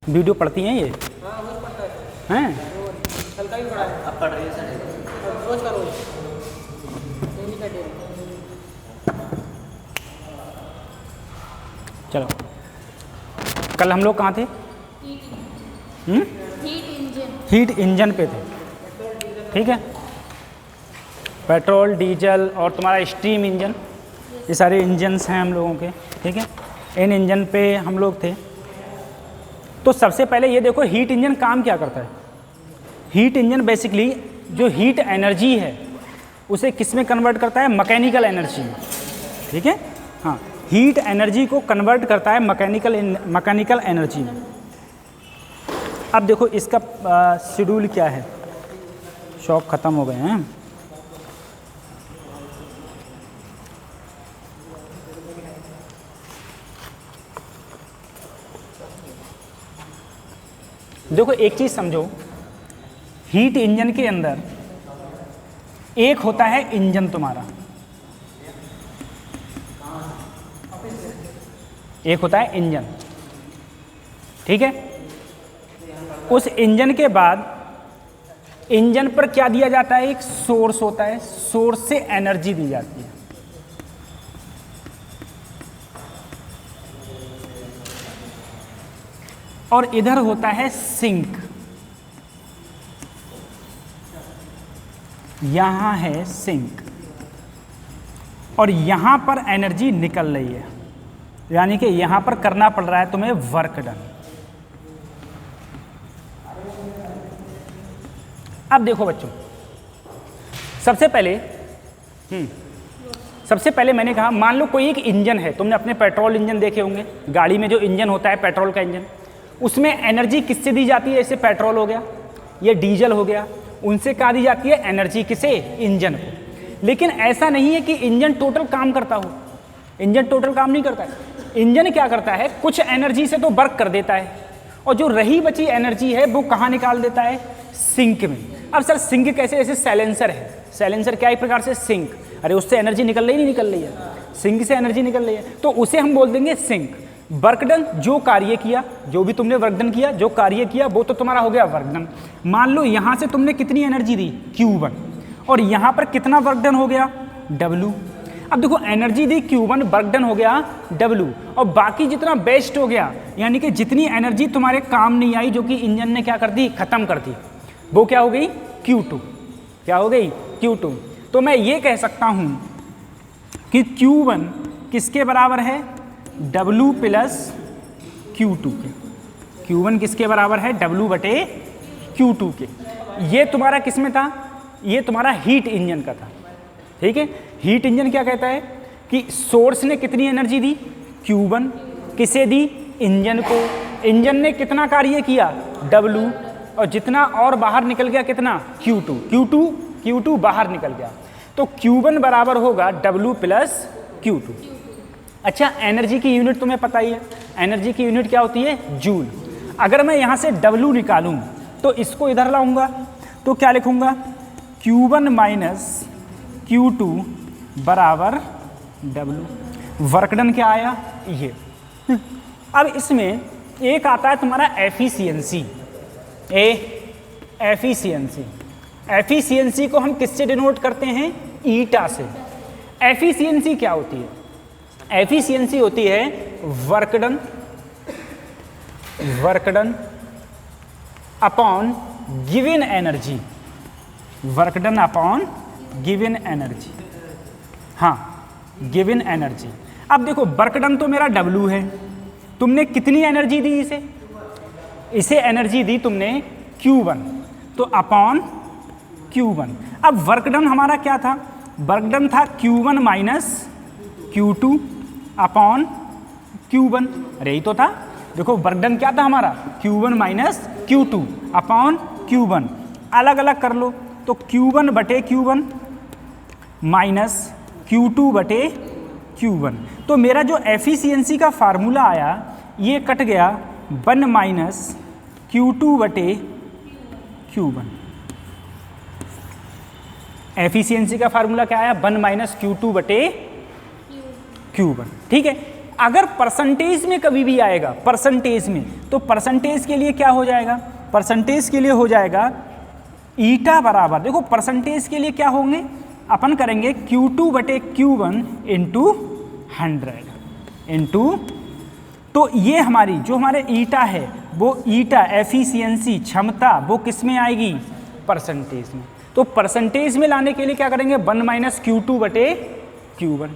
Video पढ़ती हैं ये? हाँ रोज पढ़ता है हैं? कल का भी पढ़ा है। अब पढ़ रही है सर। रोज का रोज डेली का डेली। चलो, कल हम लोग कहाँ थे? हीट इंजन पे थे, ठीक है। पेट्रोल, डीजल और तुम्हारा स्टीम इंजन, ये सारे इंजन्स हैं हम लोगों के, ठीक है। इन इंजन पे हम लोग थे। तो सबसे पहले ये देखो हीट इंजन काम क्या करता है। हीट इंजन बेसिकली जो हीट एनर्जी है उसे किस में कन्वर्ट करता है? मैकेनिकल एनर्जी में, ठीक है। हाँ, हीट एनर्जी को कन्वर्ट करता है मैकेनिकल एनर्जी में। अब देखो इसका शेड्यूल क्या है। शॉक ख़त्म हो गए हैं। देखो एक चीज़ समझो, हीट इंजन के अंदर एक होता है इंजन तुम्हारा, एक होता है इंजन, ठीक है। उस इंजन के बाद इंजन पर क्या दिया जाता है? एक सोर्स होता है, सोर्स से एनर्जी दी जाती है। और इधर होता है सिंक, यहां है सिंक, और यहां पर एनर्जी निकल रही है, यानी कि यहां पर करना पड़ रहा है तुम्हें वर्क डन। अब देखो बच्चों, सबसे पहले मैंने कहा मान लो कोई एक इंजन है, तुमने अपने पेट्रोल इंजन देखे होंगे, गाड़ी में जो इंजन होता है पेट्रोल का इंजन, उसमें एनर्जी किससे दी जाती है? जैसे पेट्रोल हो गया, ये डीजल हो गया, उनसे कहाँ दी जाती है एनर्जी? किसे? इंजन को। लेकिन ऐसा नहीं है कि इंजन टोटल काम करता हो, इंजन टोटल काम नहीं करता है। इंजन क्या करता है? कुछ एनर्जी से तो वर्क कर देता है, और जो रही बची एनर्जी है वो कहाँ निकाल देता है? सिंक में। अब सर सिंक कैसे? जैसे साइलेंसर है, साइलेंसर क्या एक प्रकार से सिंक, अरे उससे एनर्जी निकल रही नहीं निकल रही है, सिंक से एनर्जी निकल रही है, तो उसे हम बोल देंगे सिंक। वर्क डन, जो कार्य किया, जो भी तुमने वर्क डन किया, जो कार्य किया वो तो तुम्हारा हो गया वर्क डन। मान लो यहाँ से तुमने कितनी एनर्जी दी? Q1, और यहाँ पर कितना वर्क डन हो गया? W। अब देखो एनर्जी दी Q1, वर्क डन हो गया W, और बाकी जितना वेस्ट हो गया, यानी कि जितनी एनर्जी तुम्हारे काम नहीं आई, जो कि इंजन ने क्या कर दी? खत्म कर दी, वो क्या हो गई? Q2। क्या हो गई? Q2। तो मैं ये कह सकता हूँ कि Q1 किसके बराबर है? W प्लस Q2 के। Q1 किसके बराबर है? W बटे Q2 के। ये तुम्हारा किस में था? ये तुम्हारा हीट इंजन का था, ठीक है। हीट इंजन क्या कहता है कि सोर्स ने कितनी एनर्जी दी? Q1। किसे दी? इंजन को। इंजन ने कितना कार्य किया? W, और जितना और बाहर निकल गया कितना? Q2 बाहर निकल गया, तो Q1 बराबर होगा W प्लस Q2। अच्छा, एनर्जी की यूनिट तुम्हें पता ही है, एनर्जी की यूनिट क्या होती है? जूल। अगर मैं यहाँ से W निकालूं तो इसको इधर लाऊंगा तो क्या लिखूंगा? Q1 माइनस Q2 बराबर W। वर्क डन क्या आया? ये। अब इसमें एक आता है तुम्हारा एफिशिएंसी। एफिशिएंसी, एफिशिएंसी को हम किससे डिनोट करते हैं? ईटा से। एफिशिएंसी क्या होती है? एफिशिएंसी होती है work done upon given energy, work done upon given energy. हाँ, गिवन एनर्जी। अब देखो वर्क डन तो मेरा W है, तुमने कितनी एनर्जी दी इसे? इसे एनर्जी दी तुमने Q1, तो अपॉन Q1। अब वर्क डन हमारा क्या था? वर्क डन था Q1 minus Q2 upon Q1। अरे यही तो था, देखो वर्क डन क्या था हमारा? Q1 minus Q2 upon Q1। अलग अलग कर लो तो Q1 बटे Q1 माइनस Q2 बटे Q1। तो मेरा जो एफिशिएंसी का फार्मूला आया ये कट गया 1 माइनस Q2 बटे Q1। एफिशिएंसी का फार्मूला क्या आया? 1 माइनस Q2 बटे Q1, ठीक है। अगर परसेंटेज में कभी भी आएगा, परसेंटेज में, तो परसेंटेज के लिए क्या हो जाएगा, परसेंटेज के लिए हो जाएगा ईटा बराबर, देखो परसेंटेज के लिए क्या होंगे, अपन करेंगे Q2 बटे Q1 इंटू 100 इंटू, तो ये हमारी जो हमारे ईटा है वो ईटा एफिशिएंसी क्षमता वो किस में आएगी, परसेंटेज में। तो परसेंटेज में लाने के लिए क्या करेंगे 1 माइनस Q2 बटे Q1,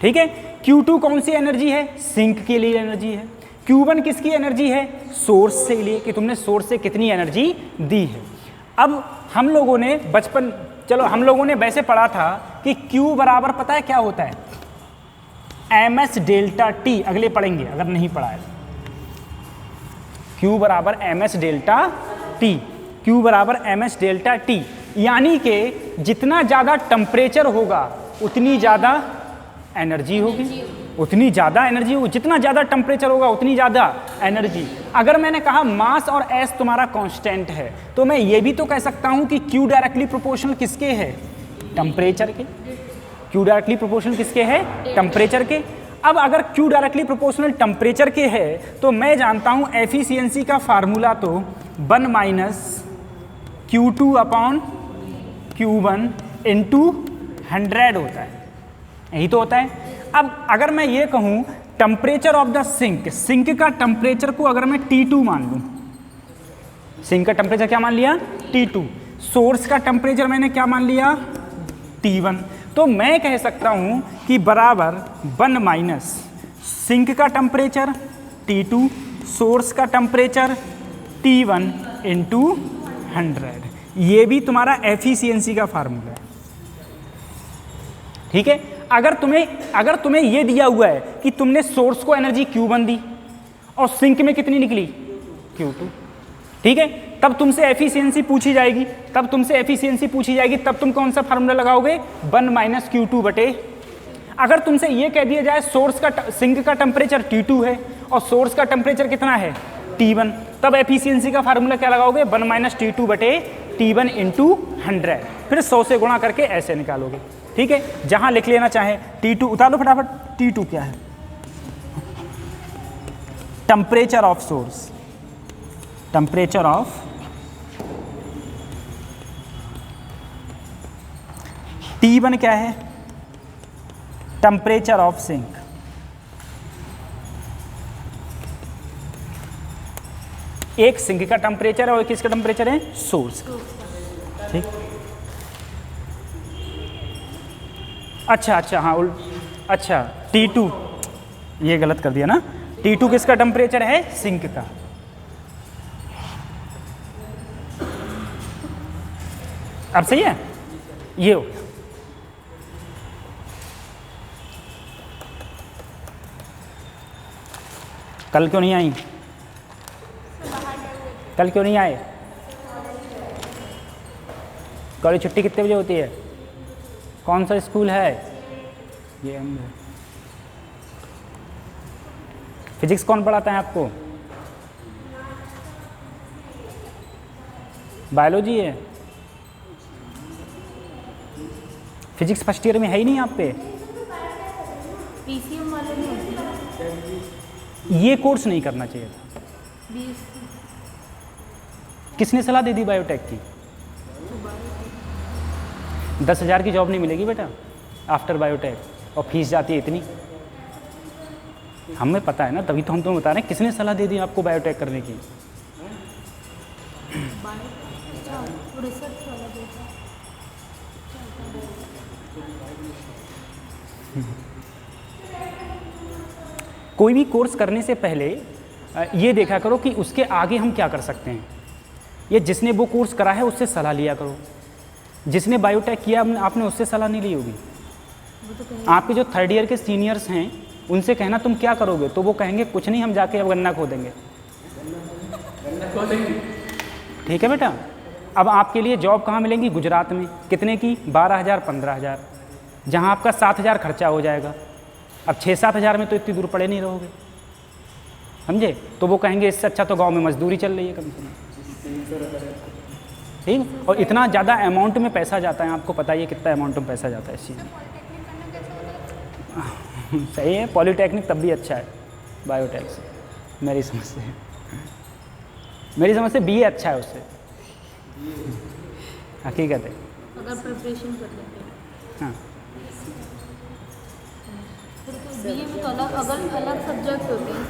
ठीक है। Q2 कौन सी एनर्जी है, सिंक के लिए एनर्जी है। Q1 किसकी एनर्जी है, सोर्स से लिए, कि तुमने सोर्स से कितनी एनर्जी दी है। अब हम लोगों ने बचपन, चलो हम लोगों ने वैसे पढ़ा था कि Q बराबर पता है क्या होता है, ms डेल्टा T, अगले पढ़ेंगे अगर नहीं पढ़ा है। Q बराबर ms डेल्टा T, Q बराबर ms डेल्टा T, यानी कि जितना ज़्यादा टेम्परेचर होगा उतनी ज़्यादा एनर्जी होगी, उतनी ज़्यादा एनर्जी होगी, जितना ज़्यादा टेम्परेचर होगा उतनी ज़्यादा एनर्जी। अगर मैंने कहा मास और एस तुम्हारा कांस्टेंट है, तो मैं ये भी तो कह सकता हूँ कि Q डायरेक्टली प्रोपोर्शनल किसके है, टेम्परेचर के। Q डायरेक्टली प्रोपोर्शनल किसके है, टेम्परेचर के। अब अगर Q डायरेक्टली प्रोपोर्शनल टेम्परेचर के है, तो मैं जानता हूँ एफिशिएंसी का फार्मूला तो 1 minus Q2 upon Q1 into 100 होता है, यही तो होता है। अब अगर मैं ये कहूँ temperature of the sink, sink का टेम्परेचर को अगर मैं T2 मान लूँ, सिंक का टेम्परेचर क्या मान लिया, T2, सोर्स का टेम्परेचर मैंने क्या मान लिया, T1, तो मैं कह सकता हूँ कि बराबर 1 माइनस सिंक का टेम्परेचर T2, सोर्स का टेम्परेचर T1 इंटू 100, ये भी तुम्हारा एफिशिएंसी का फार्मूला है, ठीक है। अगर तुम्हें ये दिया हुआ है कि तुमने सोर्स को एनर्जी Q1 दी और सिंक में कितनी निकली Q2, ठीक है, तब तुमसे एफिशिएंसी पूछी जाएगी, तब तुम कौन सा फार्मूला लगाओगे, 1 माइनस Q2 बटे। अगर तुमसे ये कह दिया जाए सिंक का टेम्परेचर T2 है और सोर्स का टेम्परेचर कितना है T1, तब एफिशिएंसी का फार्मूला क्या लगाओगे, 1 माइनस T2 बटे T1 इंटू 100, फिर 100 से गुणा करके ऐसे निकालोगे, ठीक है। जहां लिख लेना चाहे T2 उतार लो फटाफट, T2 क्या है, temperature of source, temperature of, T1 क्या है, टेम्परेचर ऑफ सिंक, एक सिंक का टेम्परेचर है और किसका टेम्परेचर है, सोर्स का, ठीक। अच्छा हाँ अच्छा T2, ये गलत कर दिया ना, T2 किसका टेम्परेचर है, सिंक का। अब सही है, ये हो, कल क्यों नहीं आई, कल क्यों नहीं आए, कॉलेज छुट्टी कितने बजे होती है, कौन सा स्कूल है, ये फिजिक्स कौन पढ़ाता है आपको, बायोलॉजी है, फिजिक्स फर्स्ट ईयर में है ही नहीं आप पे, पीसीएम वाले में ये कोर्स नहीं करना चाहिए था। किसने सलाह दे दी बायोटेक की, 10,000 की जॉब नहीं मिलेगी बेटा आफ्टर बायोटेक, और फीस जाती है इतनी, हमें पता है ना, तभी तो हम तुम्हें बता रहे हैं, किसने सलाह दे दी आपको बायोटेक करने की, कोई भी कोर्स करने से पहले ये देखा करो कि उसके आगे हम क्या कर सकते हैं, ये जिसने वो कोर्स करा है उससे सलाह लिया करो, जिसने बायोटेक किया आपने उससे सलाह नहीं ली होगी। आपके जो 3rd ईयर के सीनियर्स हैं उनसे कहना तुम क्या करोगे, तो वो कहेंगे कुछ नहीं, हम जाके अब गन्ना खोदेंगे, ठीक है बेटा। अब आपके लिए जॉब कहाँ मिलेंगी, गुजरात में, कितने की, 12,000 15,000, जहाँ आपका 7,000 खर्चा हो जाएगा। अब 6-7 हज़ार में तो इतनी दूर पड़े नहीं रहोगे, समझे, तो वो कहेंगे इससे अच्छा तो गांव में मजदूरी चल रही है कम से कम, ठीक। और इतना ज़्यादा अमाउंट में पैसा जाता है, आपको पता ही है कितना अमाउंट में पैसा जाता है इस चीज़ में। सही है, पॉलीटेक्निक तब भी अच्छा है बायोटेक से, मेरी समझ से। मेरी समझ से बीए अच्छा है उससे, हकीकत है। अगर प्रिपरेशन कर लेते हैं हाँ फिर तो बीए में तो अलग सब्जेक्ट होते हैं।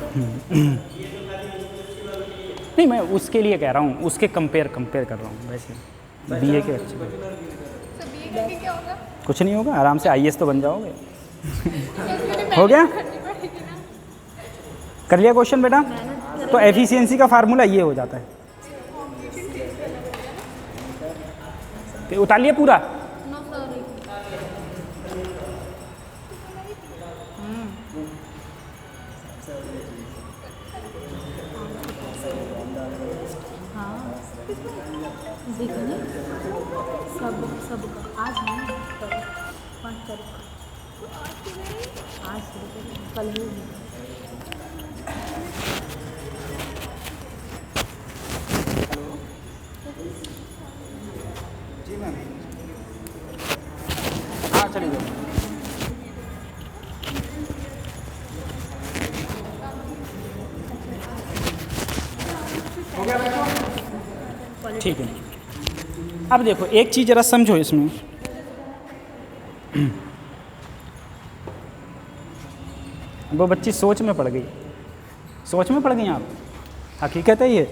नहीं, मैं उसके लिए कह रहा हूँ, उसके कंपेयर कर रहा हूँ। वैसे बीए के अच्छे कुछ नहीं होगा, आराम से आईएएस तो बन जाओगे। हो गया, कर लिया क्वेश्चन बेटा। तो एफिशिएंसी का फार्मूला ये हो जाता है, तो उतार लिया पूरा। No sorry. हाँ देखिए सबका आज नहीं, कल 5 तारीख आज कल होगी। हाँ चलिए जाओ। हो गया बच्चों? ठीक है। अब देखो एक चीज़ जरा समझो इसमें। वो बच्ची सोच में पड़ गई, सोच में पड़ गई आप, हकीकत है ये।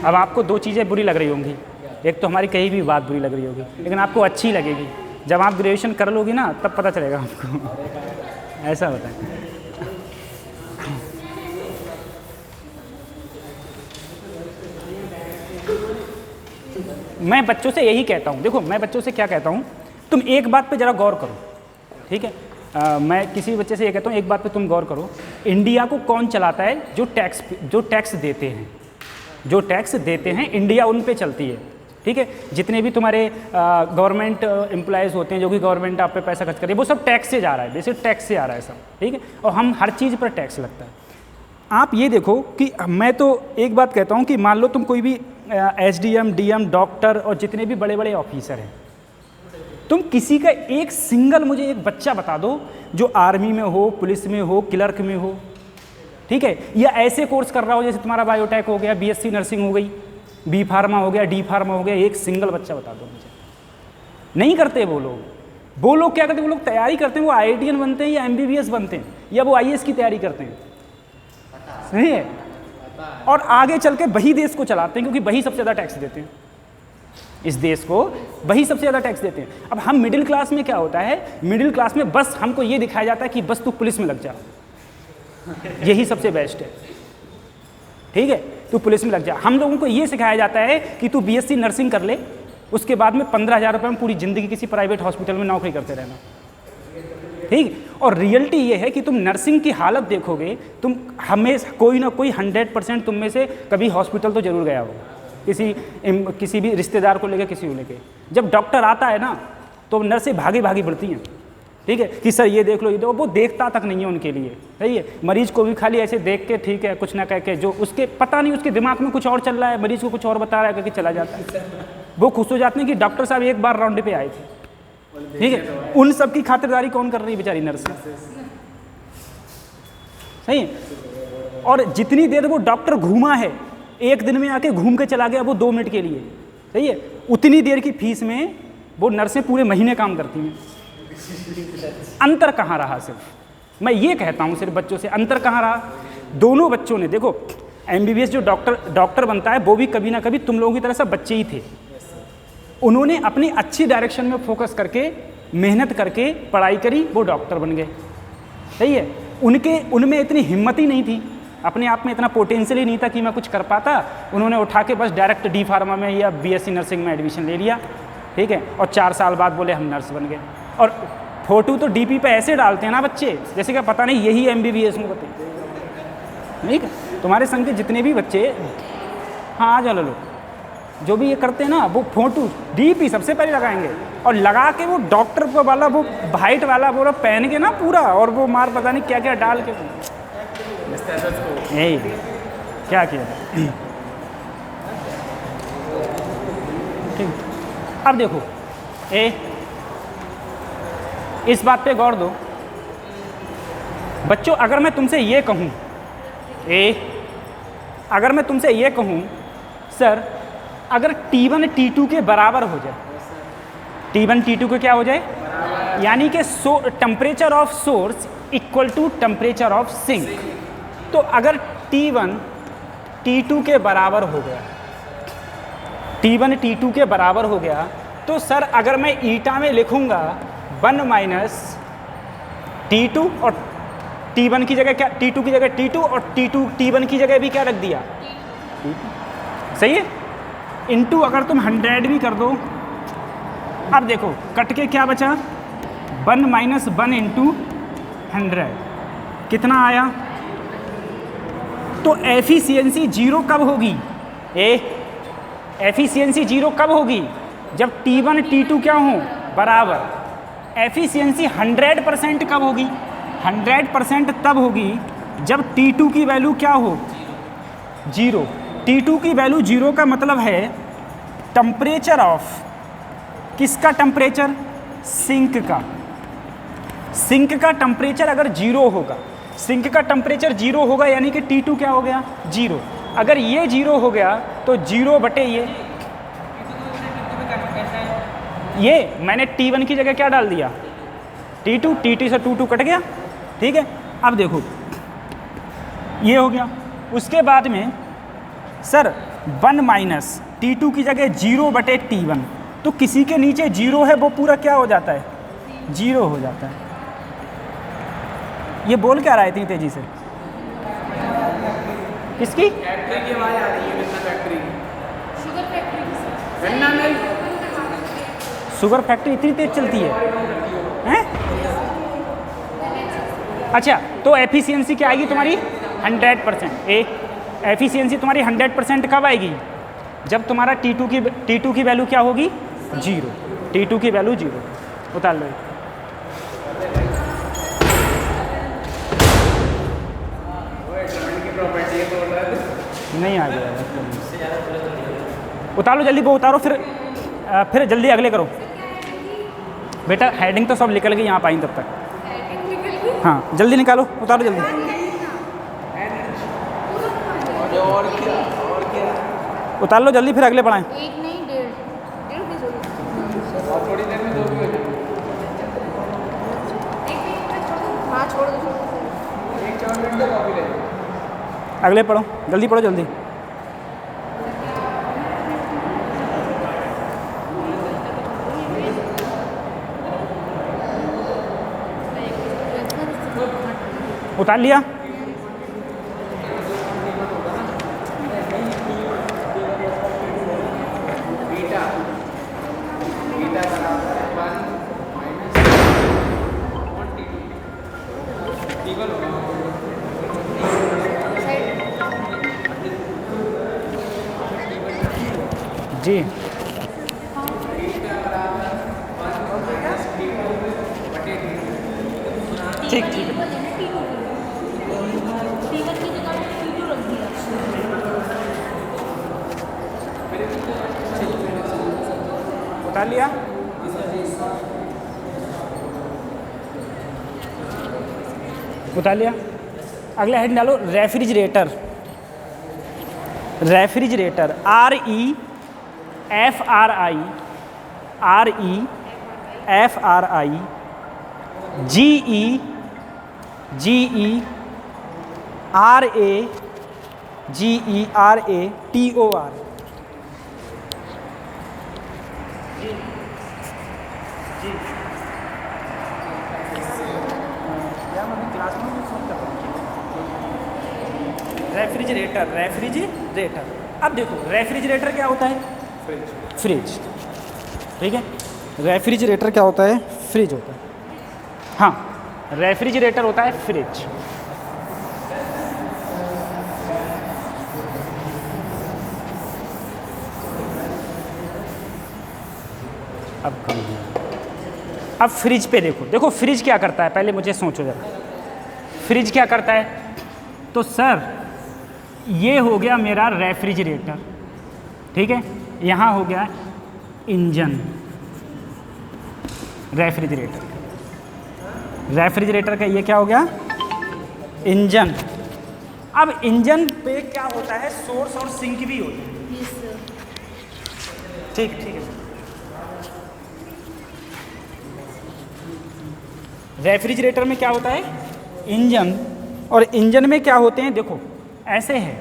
अब आपको दो चीज़ें बुरी लग रही होंगी, एक तो हमारी कहीं भी बात बुरी लग रही होगी, लेकिन आपको अच्छी लगेगी। जब आप ग्रेजुएशन कर लोगी ना तब पता चलेगा आपको। ऐसा होता है। मैं बच्चों से यही कहता हूँ, देखो मैं बच्चों से क्या कहता हूँ, तुम एक बात पे ज़रा गौर करो, ठीक है। मैं किसी बच्चे से ये कहता हूँ, एक बात पे तुम गौर करो, इंडिया को कौन चलाता है? जो टैक्स देते हैं, जो टैक्स देते हैं इंडिया उन पे चलती है, ठीक है। जितने भी तुम्हारे गवर्नमेंट एम्प्लॉयज़ होते हैं, जो कि गवर्नमेंट आप पे पैसा खर्च कर रही है, वो सब टैक्स से जा रहा है, बेसिक टैक्स से आ रहा है सब, ठीक है। और हम हर चीज़ पर टैक्स लगता है। आप ये देखो कि मैं तो एक बात कहता हूँ कि मान लो तुम कोई भी एसडीएम, डीएम, डॉक्टर और जितने भी बड़े बड़े ऑफिसर हैं, तुम किसी का एक सिंगल मुझे एक बच्चा बता दो जो आर्मी में हो, पुलिस में हो, क्लर्क में हो, ठीक है, या ऐसे कोर्स कर रहा हो जैसे तुम्हारा बायोटेक हो गया, बीएससी नर्सिंग हो गई, बी फार्मा हो गया, डी फार्मा हो गया, एक सिंगल बच्चा बता दो मुझे। नहीं करते वो लोग क्या करते हैं? वो लोग तैयारी करते हैं, वो आईआईटीएन बनते हैं या एमबीबीएस बनते हैं या वो आईएएस की तैयारी करते हैं, सही है। और आगे चल के वही देश को चलाते हैं, क्योंकि वही सबसे ज़्यादा टैक्स देते हैं इस देश को, वही सबसे ज़्यादा टैक्स देते हैं। अब हम मिडिल क्लास में क्या होता है, मिडिल क्लास में बस हमको ये दिखाया जाता है कि बस तू पुलिस में लग जा, यही सबसे बेस्ट है, ठीक है, तू पुलिस में लग जा। हम लोगों को ये सिखाया जाता है कि तू बीएससी नर्सिंग कर ले, उसके बाद में 15,000 रुपये में पूरी ज़िंदगी किसी प्राइवेट हॉस्पिटल में नौकरी करते रहना, ठीक। और रियलिटी ये है कि तुम नर्सिंग की हालत देखोगे, तुम हमेशा कोई ना कोई 100% तुम में से कभी हॉस्पिटल तो जरूर गया होगा, किसी भी रिश्तेदार को लेकर, किसी को लेकर। जब डॉक्टर आता है ना तो नर्सें भागी भागी बढ़ती हैं, ठीक है, कि सर ये देख लो, ये देखो, वो देखता तक नहीं है उनके लिए, सही है। मरीज को भी खाली ऐसे देख के, ठीक है, कुछ ना कह के, जो उसके पता नहीं उसके दिमाग में कुछ और चल रहा है, मरीज को कुछ और बता रहा है करके चला जाता है। वो खुश हो जाते हैं कि डॉक्टर साहब एक बार राउंड पे आए थे, ठीक है। उन सब की खातिरदारी कौन कर रही है? बेचारी नर्स, सही है। और जितनी देर वो डॉक्टर घूमा है, एक दिन में आके घूम के चला गया वो 2 मिनट के लिए, सही है, उतनी देर की फीस में वो नर्सें पूरे महीने काम करती हैं। अंतर कहाँ रहा? सिर्फ मैं ये कहता हूँ, सिर्फ बच्चों से अंतर कहाँ रहा? दोनों बच्चों ने, देखो एमबीबीएस जो डॉक्टर बनता है वो भी कभी ना कभी तुम लोगों की तरह सब बच्चे ही थे। उन्होंने अपनी अच्छी डायरेक्शन में फोकस करके, मेहनत करके पढ़ाई करी, वो डॉक्टर बन गए, सही है। उनमें इतनी हिम्मत ही नहीं थी, अपने आप में इतना पोटेंशियल ही नहीं था कि मैं कुछ कर पाता। उन्होंने उठा के बस डायरेक्ट डी फार्मा में या बीएससी नर्सिंग में एडमिशन ले लिया, ठीक है, और 4 साल बाद बोले हम नर्स बन गए। और फोटो तो डीपी पे ऐसे डालते हैं ना बच्चे, जैसे क्या पता नहीं यही एमबीबीएस में होते, ठीक है। तुम्हारे संग के जितने भी बच्चे, हाँ आ जाओ लो, जो भी ये करते हैं ना, वो फोटो डीपी सबसे पहले लगाएंगे और लगा के वो डॉक्टर को वाला वो वाइट वाला वो पहन के ना पूरा, और वो मार पता नहीं क्या क्या डाल के, यही क्या किया। ठीक, अब देखो इस बात पे गौर दो बच्चों। अगर मैं तुमसे ये कहूँ अगर मैं तुमसे ये कहूँ सर अगर T1 T2 के बराबर हो जाए, T1 T2 के क्या हो जाए, यानी कि temperature of source equal to temperature of sink. तो अगर T1 T2 के बराबर हो गया, T1 T2 के बराबर हो गया, तो सर अगर मैं ईटा में लिखूंगा 1 माइनस T2 और T1 की जगह क्या, T2 की जगह T2 और T1 की जगह भी क्या रख दिया, सही है। इनटू अगर तुम 100 भी कर दो, अब देखो कट के क्या बचा, 1 माइनस 1 इंटू 100 कितना आया। तो एफिशिएंसी जीरो कब होगी, एफिशिएंसी जीरो कब होगी, जब T1 T2 क्या हो बराबर। एफिशिएंसी 100% कब होगी, 100% तब होगी जब T2 की वैल्यू क्या हो, जीरो। T2 की वैल्यू जीरो का मतलब है टेम्परेचर ऑफ, किसका टेम्परेचर, सिंक का। सिंक का टेम्परेचर अगर जीरो होगा, सिंक का टेम्परेचर जीरो होगा यानी कि T2 क्या हो गया, जीरो। अगर ये जीरो हो गया तो जीरो बटे ये मैंने T1 की जगह क्या डाल दिया, T2, T2 से 2 कट गया, ठीक है। अब देखो ये हो गया। उसके बाद में सर 1 माइनस T2 की जगह जीरो बटे T1, तो किसी के नीचे जीरो है वो पूरा क्या हो जाता है, जीरो हो जाता है। ये बोल क्या रहा है इतनी तेजी से, किसकी, फैक्ट्री की आवाज आ रही है, गन्ना फैक्ट्री, शुगर फैक्ट्री की गन्ना मिल, शुगर फैक्ट्री इतनी तेज चलती है? अच्छा, तो एफिशिएंसी क्या आएगी तुम्हारी 100%। एफिशिएंसी तुम्हारी 100% कब आएगी, जब तुम्हारा T2 की वैल्यू क्या होगी, जीरो। T2 की वैल्यू जीरो। उतार लो, नहीं आ गया, उतार लो जल्दी, वो उतारो, फिर जल्दी अगले करो बेटा। हेडिंग तो सब निकल गई, यहाँ पाई तब तक। हाँ जल्दी निकालो, उतारो जल्दी। और क्या उतार लो जल्दी, फिर अगले पढ़ाएं। एक नहीं डेढ़ की जरूरत। और थोड़ी देर में 2 भी हो जाएंगे। हाँ छोड़ दो, 1-4 मिनट का कॉपी ले। अगले पढ़ो, जल्दी पढ़ो जल्दी। उतार लिया, जी ठीक ठीक है। T1 की जगह पे T2 रख दिया। उतार लिया, उतार लिया। अगला हेड डालो, रेफ्रिजरेटर। Refrigerator REFRIGERATOR। रेफ्रिजरेटर। अब देखो रेफ्रिजरेटर क्या होता है, फ्रिज, ठीक है। रेफ्रिजरेटर क्या होता है, फ्रिज होता है। हाँ, रेफ्रिजरेटर होता है फ्रिज। अब फ्रिज पे देखो फ्रिज क्या करता है, पहले मुझे सोचो जरा, फ्रिज क्या करता है। तो सर ये हो गया मेरा रेफ्रिजरेटर, ठीक है। यहाँ हो गया इंजन रेफ्रिजरेटर, रेफ्रिजरेटर का ये क्या हो गया, इंजन। अब इंजन पे क्या होता है, सोर्स और सिंक भी होता है। Yes sir. ठीक ठीक है। रेफ्रिजरेटर में क्या होता है, इंजन, और इंजन में क्या होते हैं, देखो ऐसे है,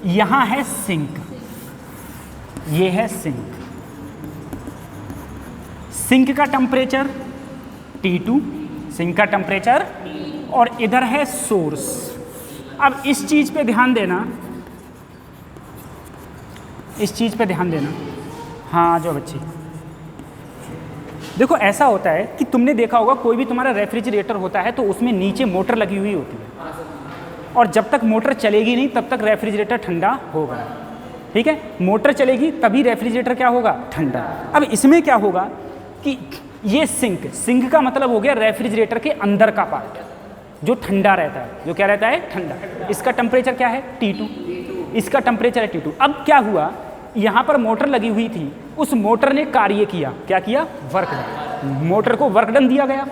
यहाँ है सिंक, ये है सिंक। सिंक का टेम्परेचर T2, सिंक का टेम्परेचर, और इधर है सोर्स। अब इस चीज़ पे ध्यान देना, इस चीज़ पे ध्यान देना। हाँ जो बच्ची, देखो ऐसा होता है कि तुमने देखा होगा कोई भी तुम्हारा रेफ्रिजरेटर होता है तो उसमें नीचे मोटर लगी हुई होती है, और जब तक मोटर चलेगी नहीं तब तक रेफ्रिजरेटर ठंडा होगा। ठीक है, मोटर चलेगी तभी रेफ्रिजरेटर क्या होगा, ठंडा। अब इसमें क्या होगा कि ये सिंक, सिंक का मतलब हो गया रेफ्रिजरेटर के अंदर का पार्ट जो ठंडा रहता है, जो क्या रहता है, ठंडा। इसका टेम्परेचर क्या है, T2, इसका टेम्परेचर है T2। अब क्या हुआ, यहाँ पर मोटर लगी हुई थी, उस मोटर ने कार्य किया, क्या किया, वर्क डन। मोटर को वर्क डन दिया गया,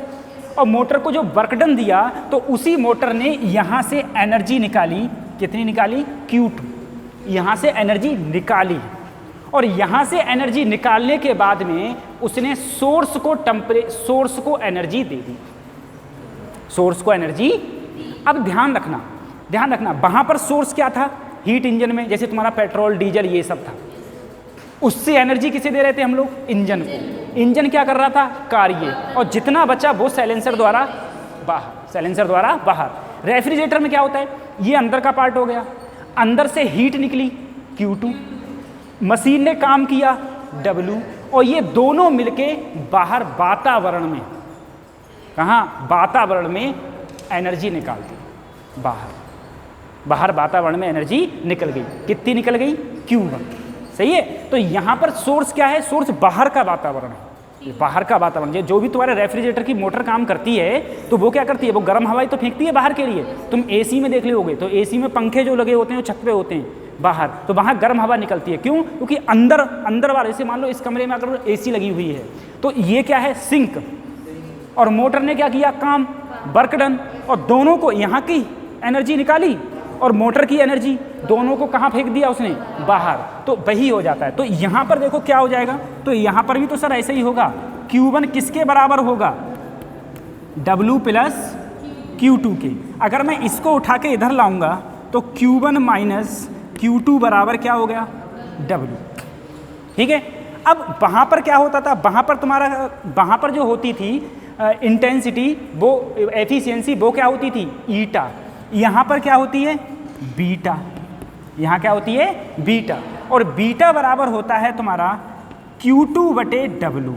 और मोटर को जो वर्क डन दिया तो उसी मोटर ने यहाँ से एनर्जी निकाली, कितनी निकाली, Q2, यहाँ से एनर्जी निकाली, और यहाँ से एनर्जी निकालने के बाद में उसने सोर्स को एनर्जी दे दी, सोर्स को एनर्जी। अब ध्यान रखना वहाँ पर सोर्स क्या था, हीट इंजन में, जैसे तुम्हारा पेट्रोल डीजल ये सब था, उससे एनर्जी किसे दे रहे थे हम लोग, इंजन को। इंजन क्या कर रहा था, कार्य, और जितना बचा वो साइलेंसर द्वारा बाहर। रेफ्रिजरेटर में क्या होता है, ये अंदर का पार्ट हो गया, अंदर से हीट निकली Q2, मशीन ने काम किया W, और ये दोनों मिलके बाहर वातावरण में, कहाँ, वातावरण में एनर्जी निकालती, बाहर वातावरण में एनर्जी निकल गई। कितनी निकल गई, Q1। सही है, तो यहाँ पर सोर्स क्या है, सोर्स बाहर का वातावरण है, बाहर का वातावरण। जो भी तुम्हारे रेफ्रिजरेटर की मोटर काम करती है तो वो क्या करती है, वो गर्म हवाई तो फेंकती है बाहर के लिए। तुम AC में देख लोगे तो AC में पंखे जो लगे होते हैं वो छत पे होते हैं बाहर, तो वहाँ गर्म हवा निकलती है। क्यों, क्योंकि अंदर वाले, जैसे मान लो इस कमरे में अगर AC लगी हुई है तो ये क्या है, सिंक, और मोटर ने क्या किया, काम, वर्क डन, और दोनों को, यहाँ की एनर्जी निकाली और मोटर की एनर्जी, दोनों को कहाँ फेंक दिया उसने, बाहर, तो वही हो जाता है। तो यहाँ पर देखो क्या हो जाएगा, तो यहाँ पर भी तो सर ऐसे ही होगा, Q1 किसके बराबर होगा, W प्लस Q2 के। अगर मैं इसको उठा के इधर लाऊंगा तो Q1 माइनस Q2 बराबर क्या हो गया, W। ठीक है, अब वहाँ पर क्या होता था, वहाँ पर जो होती थी इंटेंसिटी, वो एफिशिएंसी, वो क्या होती थी, ईटा। यहाँ पर क्या होती है, बीटा। यहाँ क्या होती है, बीटा, और बीटा बराबर होता है तुम्हारा Q2 बटे W।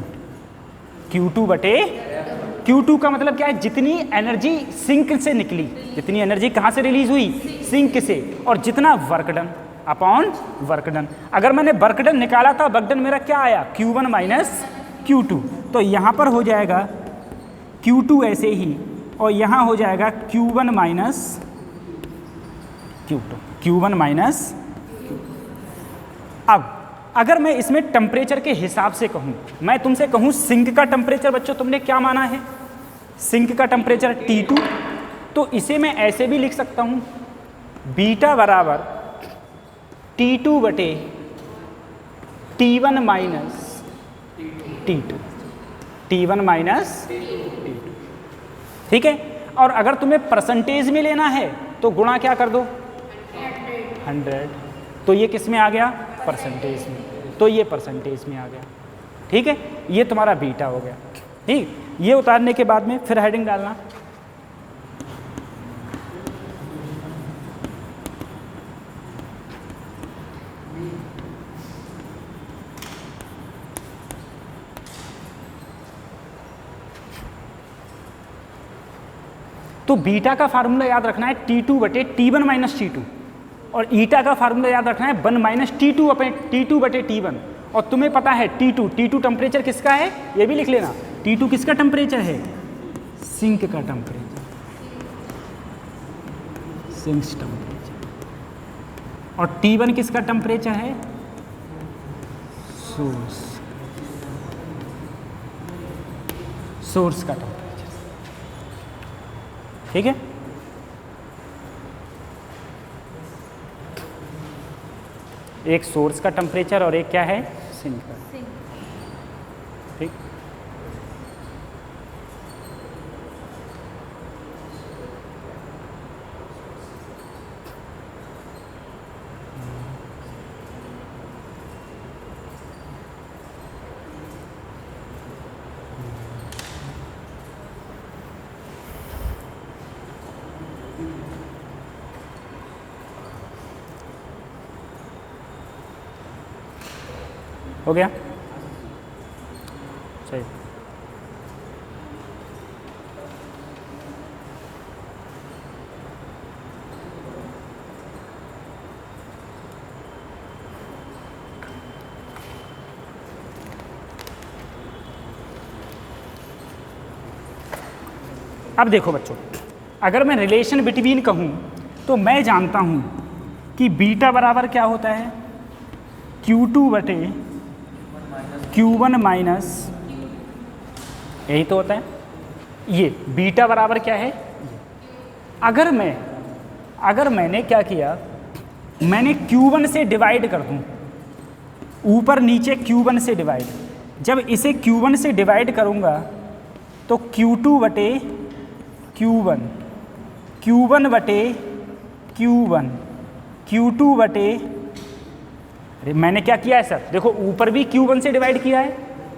Q2 का मतलब क्या है, जितनी एनर्जी सिंक से निकली, जितनी एनर्जी कहाँ से रिलीज हुई, सिंक से, और जितना work done upon work done. अगर मैंने वर्क डन निकाला था, वर्क डन मेरा क्या आया, Q1 माइनस Q2, तो यहाँ पर हो जाएगा Q2 ऐसे ही, और यहाँ हो जाएगा Q1 माइनस Q2। अब अगर मैं इसमें टेम्परेचर के हिसाब से कहूँ, मैं तुमसे कहूँ सिंक का टेम्परेचर, बच्चों तुमने क्या माना है, सिंक का टेम्परेचर T2, तो इसे मैं ऐसे भी लिख सकता हूँ, बीटा बराबर T2 बटे T1 minus T1 minus T2। ठीक है, और अगर तुम्हें परसेंटेज में लेना है तो गुणा क्या कर दो, 100, तो ये किस में आ गया, परसेंटेज में, तो ये परसेंटेज में आ गया। ठीक है, ये तुम्हारा बीटा हो गया। ठीक, ये उतारने के बाद में फिर हेडिंग डालना, तो बीटा का फार्मूला याद रखना है T2 बटे T1 माइनस T2, और ईटा का फार्मूला याद रखना है 1 माइनस T2 बटे T1। और तुम्हें पता है T2 टेम्परेचर किसका है, ये भी लिख लेना, T2 किसका टेम्परेचर है, सिंक का टेम्परेचर, सिंक टेम्परेचर, और T1 किसका टेम्परेचर है, सोर्स का टेम्परेचर। ठीक है। एक सोर्स का टेम्परेचर और एक क्या है, सिंक का। ठीक, हो गया सही। अब देखो बच्चों, अगर मैं रिलेशन बिटवीन कहूँ तो मैं जानता हूँ कि बीटा बराबर क्या होता है, Q2 बटे Q1 माइनस, यही तो होता है। ये बीटा बराबर क्या है, अगर मैंने क्या किया, मैंने Q1 से डिवाइड कर दूँ, ऊपर नीचे Q1 से डिवाइड, जब इसे Q1 से डिवाइड करूँगा तो Q2 बटे Q1, Q1 बटे Q1, Q2 बटे, अरे मैंने क्या किया है सर, देखो ऊपर भी Q1 से डिवाइड किया है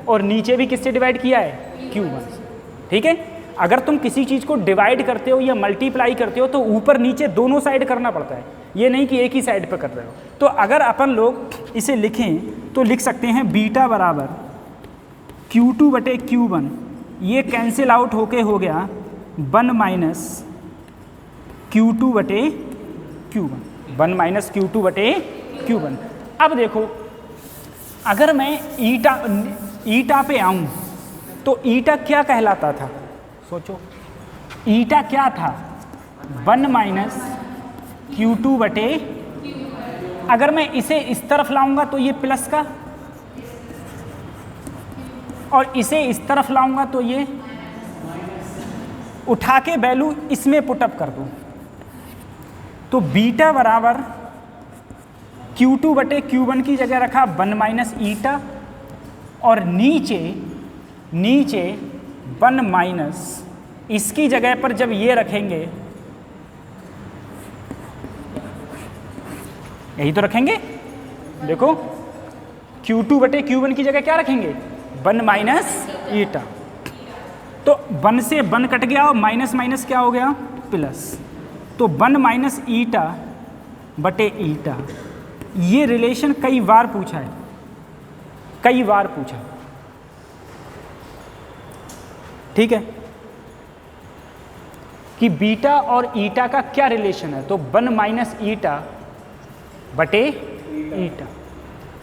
और नीचे भी किससे डिवाइड किया है, Q1 से। ठीक है, अगर तुम किसी चीज़ को डिवाइड करते हो या मल्टीप्लाई करते हो तो ऊपर नीचे दोनों साइड करना पड़ता है, ये नहीं कि एक ही साइड पर कर रहे हो। तो अगर अपन लोग इसे लिखें तो लिख सकते हैं बीटा बराबर Q2 बटे Q1, ये कैंसिल आउट होके हो गया 1 माइनस Q2 बटे Q1, 1 माइनस Q2 बटे Q1। अब देखो, अगर मैं ईटा पे आऊँ तो ईटा क्या कहलाता था, सोचो ईटा क्या था, 1 माइनस Q2 बटे, अगर मैं इसे इस तरफ लाऊंगा तो ये प्लस का, और इसे इस तरफ लाऊंगा तो ये, उठा के वैल्यू इसमें पुटअप कर दूं तो बीटा बराबर Q2 बटे Q1 की जगह रखा 1 माइनस ईटा, और नीचे 1 माइनस, इसकी जगह पर जब ये रखेंगे, यही तो रखेंगे, देखो Q2 बटे Q1 की जगह क्या रखेंगे, 1 माइनस ईटा, तो 1 से 1 कट गया और माइनस माइनस क्या हो गया, प्लस, तो 1 माइनस ईटा बटे ईटा। ये रिलेशन कई बार पूछा है, कई बार पूछा, ठीक है, कि बीटा और ईटा का क्या रिलेशन है, तो 1 माइनस ईटा बटे ईटा।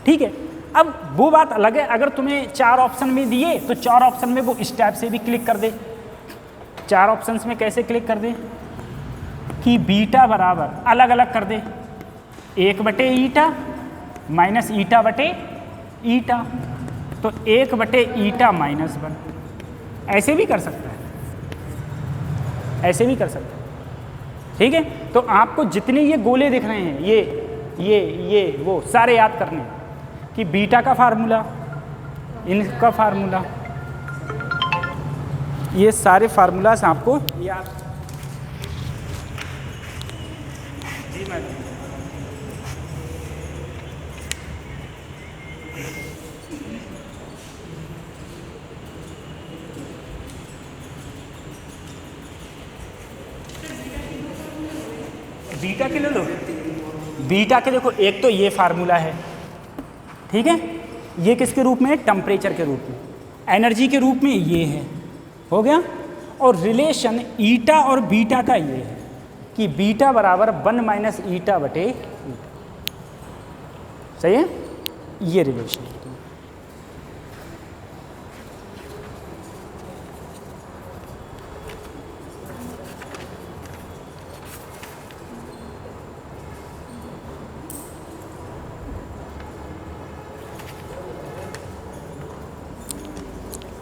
ठीक है, अब वो बात अलग है, अगर तुम्हें 4 ऑप्शन में दिए तो 4 ऑप्शन में वो इस टाइप से भी क्लिक कर दे। 4 ऑप्शंस में कैसे क्लिक कर दे कि बीटा बराबर अलग अलग कर दे, 1 बटे ईटा माइनस ईटा बटे ईटा, तो 1 बटे ईटा माइनस 1, ऐसे भी कर सकता है, ऐसे भी कर सकता है। ठीक है, तो आपको जितने ये गोले दिख रहे हैं, ये वो सारे याद करने हैं कि बीटा का फार्मूला, इनका फार्मूला, ये सारे फार्मूलाज आपको याद। जी मैडम, बीटा के ले लो, बीटा के देखो, एक तो ये फार्मूला है, ठीक है, ये किसके रूप में है, टेम्परेचर के रूप में, एनर्जी के रूप में ये है, हो गया। और रिलेशन ईटा और बीटा का ये है कि बीटा बराबर 1 माइनस ईटा बटे ईटा, सही है, ये रिलेशन है।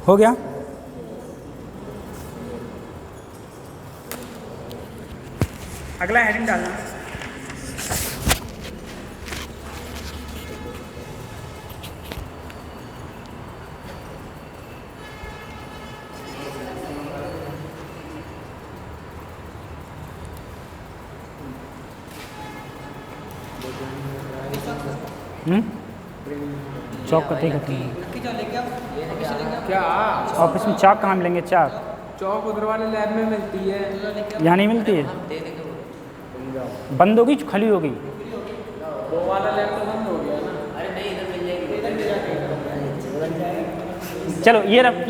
हो गया। अगला हेडिंग डालना। चौक कते करते हैं क्या ऑफिस में चाक कहाँ मिलेंगे? चाक चौक उधर वाले लैब में मिलती है। यहाँ नहीं मिलती है, बंद होगी खुली होगी। वो वाला लैब तो बंद हो गया ना। चलो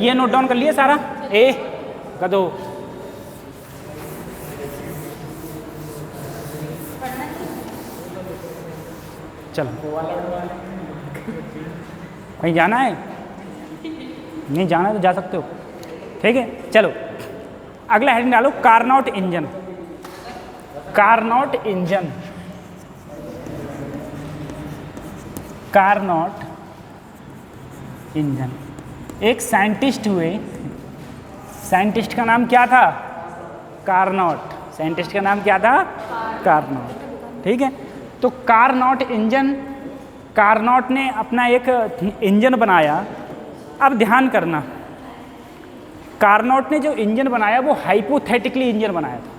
ये नोट डाउन कर लिया सारा। ए गधो चलो कहीं जाना है? नहीं जाना तो जा सकते हो, ठीक है। चलो अगला हेडिंग डालो, Carnot engine. Carnot engine, Carnot engine. एक साइंटिस्ट हुए, साइंटिस्ट का नाम क्या था? कारनॉट। साइंटिस्ट का नाम क्या था? कारनॉट, ठीक है। तो कारनॉट इंजन, कारनॉट ने अपना एक इंजन बनाया। अब ध्यान करना, कारनॉट ने जो इंजन बनाया वो हाइपोथेटिकली इंजन बनाया था,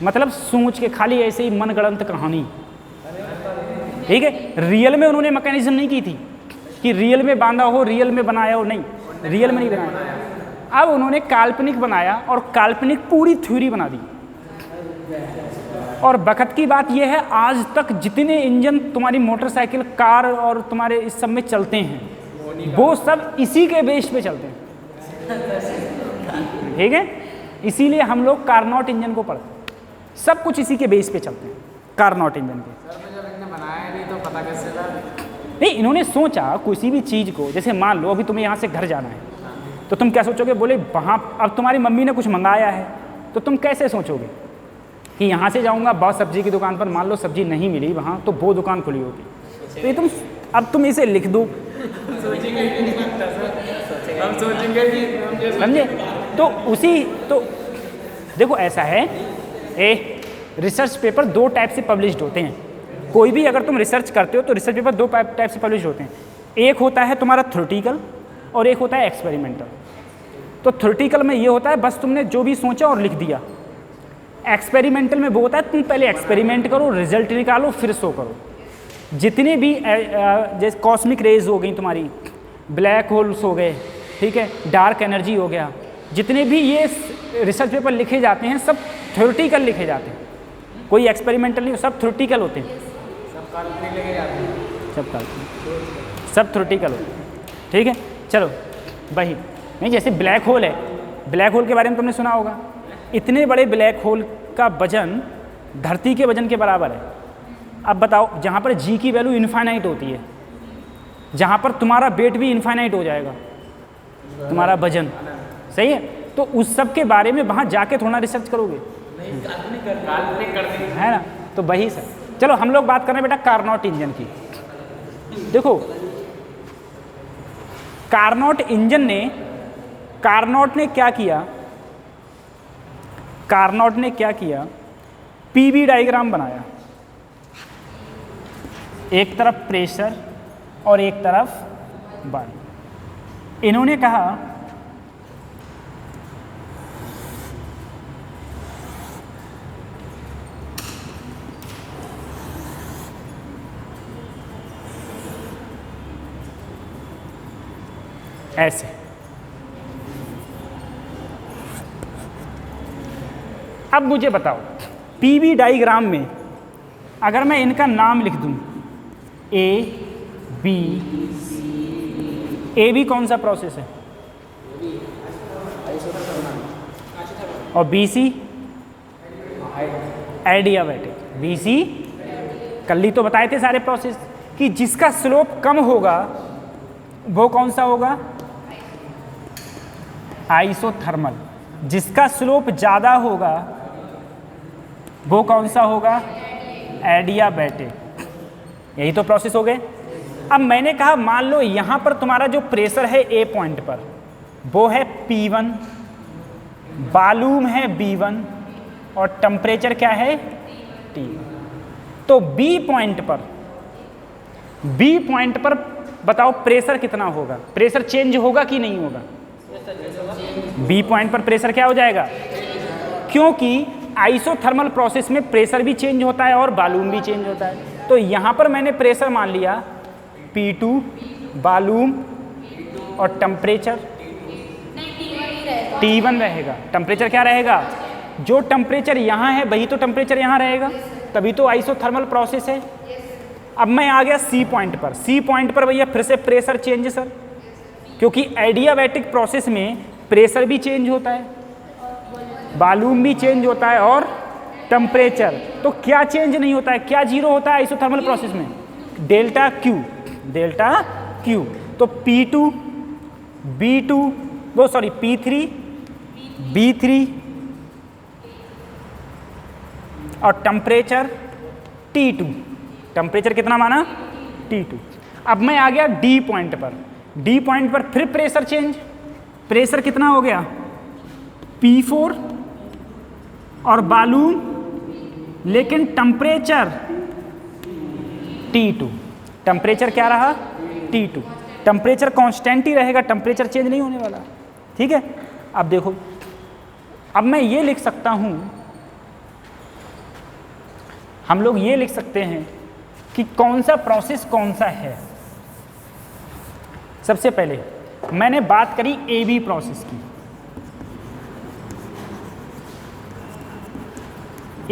मतलब सोच के, खाली ऐसे ही मनगढ़ंत कहानी, ठीक है। रियल में उन्होंने मैकेनिज्म नहीं की थी कि रियल में बांधा हो, रियल में बनाया हो, नहीं, रियल में नहीं बनाया। अब उन्होंने काल्पनिक बनाया और काल्पनिक पूरी थ्योरी बना दी। और बखत की बात यह है, आज तक जितने इंजन तुम्हारी मोटरसाइकिल, कार और तुम्हारे इस सब में चलते हैं वो सब इसी के बेस पे चलते हैं, ठीक है। इसीलिए हम लोग कारनॉट इंजन को पढ़ते हैं, सब कुछ इसी के बेस पे चलते हैं, कारनॉट इंजन के। सर तो जब इनने बनाया नहीं तो पता कैसे लगा? नहीं, इन्होंने सोचा किसी भी चीज़ को, जैसे मान लो अभी तुम्हें यहाँ से घर जाना है तो तुम क्या सोचोगे? बोले वहाँ, अब तुम्हारी मम्मी ने कुछ मंगाया है तो तुम कैसे सोचोगे कि यहाँ से जाऊँगा बहुत सब्जी की दुकान पर, मान लो सब्जी नहीं मिली वहाँ तो वो दुकान खुली होगी, तो ये अब तुम इसे लिख दो, हम सोचेंगे कि समझे? तो तो देखो ऐसा है, रिसर्च पेपर दो टाइप से पब्लिश्ड होते हैं। कोई भी अगर तुम रिसर्च करते हो तो रिसर्च पेपर दो टाइप से पब्लिश होते हैं। एक होता है तुम्हारा थ्योरेटिकल और एक होता है एक्सपेरिमेंटल। तो थ्योरेटिकल में ये होता है बस तुमने जो भी सोचा और लिख दिया। एक्सपेरिमेंटल में वो होता है तुम पहले एक्सपेरिमेंट करो, रिजल्ट निकालो, फिर शो करो। जितने भी जैसे कॉस्मिक रेज हो गई तुम्हारी, ब्लैक होल्स हो गए, ठीक है, डार्क एनर्जी हो गया, जितने भी ये रिसर्च पेपर लिखे जाते हैं सब थ्योरेटिकल लिखे जाते हैं, कोई एक्सपेरिमेंटल नहीं, सब थ्योरेटिकल होते हैं, सब काल्पनिक लेके जाते हैं, सब थ्योरेटिकल होते हैं, ठीक है। चलो वही नहीं, जैसे ब्लैक होल है, ब्लैक होल के बारे में तुमने सुना होगा, इतने बड़े ब्लैक होल का वजन धरती के वजन के बराबर है। अब बताओ, जहाँ पर जी की वैल्यू इनफाइनाइट होती है, जहाँ पर तुम्हारा वेट भी इनफाइनाइट हो जाएगा, तुम्हारा वजन, सही है, तो उस सब के बारे में वहाँ जाके थोड़ा रिसर्च करोगे, काल्पनिक कर देंगे, है ना। तो वही सर। चलो हम लोग बात कर रहे हैं बेटा कारनॉट इंजन की। देखो कारनॉट इंजन ने, कारनॉट ने क्या किया, कारनॉट ने क्या किया, पीवी डायग्राम बनाया, एक तरफ प्रेशर और एक तरफ वायु। इन्होंने कहा ऐसे, अब मुझे बताओ पीवी डायग्राम में अगर मैं इनका नाम लिख दूं, ए बी, ए बी कौन सा प्रोसेस है, और B C adiabatic, B C कल ही तो बताए थे सारे प्रोसेस कि जिसका स्लोप कम होगा वो कौन सा होगा, आइसोथर्मल, जिसका स्लोप ज़्यादा होगा वो कौन सा होगा, एडियाबैटिक। यही तो प्रोसेस हो गए। अब मैंने कहा मान लो यहाँ पर तुम्हारा जो प्रेशर है ए पॉइंट पर वो है P1, वॉल्यूम है V1 और टेम्परेचर क्या है T1। तो बी पॉइंट पर बताओ प्रेशर कितना होगा, प्रेशर चेंज होगा कि नहीं होगा? बी पॉइंट पर प्रेशर क्या हो जाएगा? क्योंकि आइसोथर्मल प्रोसेस में प्रेशर भी चेंज होता है और वॉल्यूम भी चेंज होता है। तो यहाँ पर मैंने प्रेशर मान लिया P2, वॉल्यूम और टेम्परेचर T1 रहेगा। टेम्परेचर क्या रहेगा? जो टेम्परेचर यहाँ है वही तो टेम्परेचर यहाँ रहेगा, तभी तो आइसोथर्मल प्रोसेस है। अब मैं आ गया सी पॉइंट पर। सी पॉइंट पर भैया फिर से प्रेशर चेंज सर, क्योंकि एडियाबैटिक प्रोसेस में प्रेशर भी चेंज होता है, वॉल्यूम भी चेंज होता है और टेम्परेचर। तो क्या चेंज नहीं होता है, क्या जीरो होता है आइसोथर्मल प्रोसेस में? Delta Q. तो P2, B2 वो सॉरी P3, B3 और टेम्परेचर T2। टेम्परेचर कितना माना? T2। अब मैं आ गया डी पॉइंट पर। डी पॉइंट पर फिर प्रेशर चेंज। प्रेशर कितना हो गया? P4 और वॉल्यूम, लेकिन टेम्परेचर T2। टेम्परेचर क्या रहा? T2। टेम्परेचर कांस्टेंट ही रहेगा, टेम्परेचर चेंज नहीं होने वाला। ठीक है, अब देखो, अब मैं ये लिख सकता हूं, हम लोग ये लिख सकते हैं कि कौन सा प्रोसेस कौन सा है। सबसे पहले मैंने बात करी AB प्रोसेस की।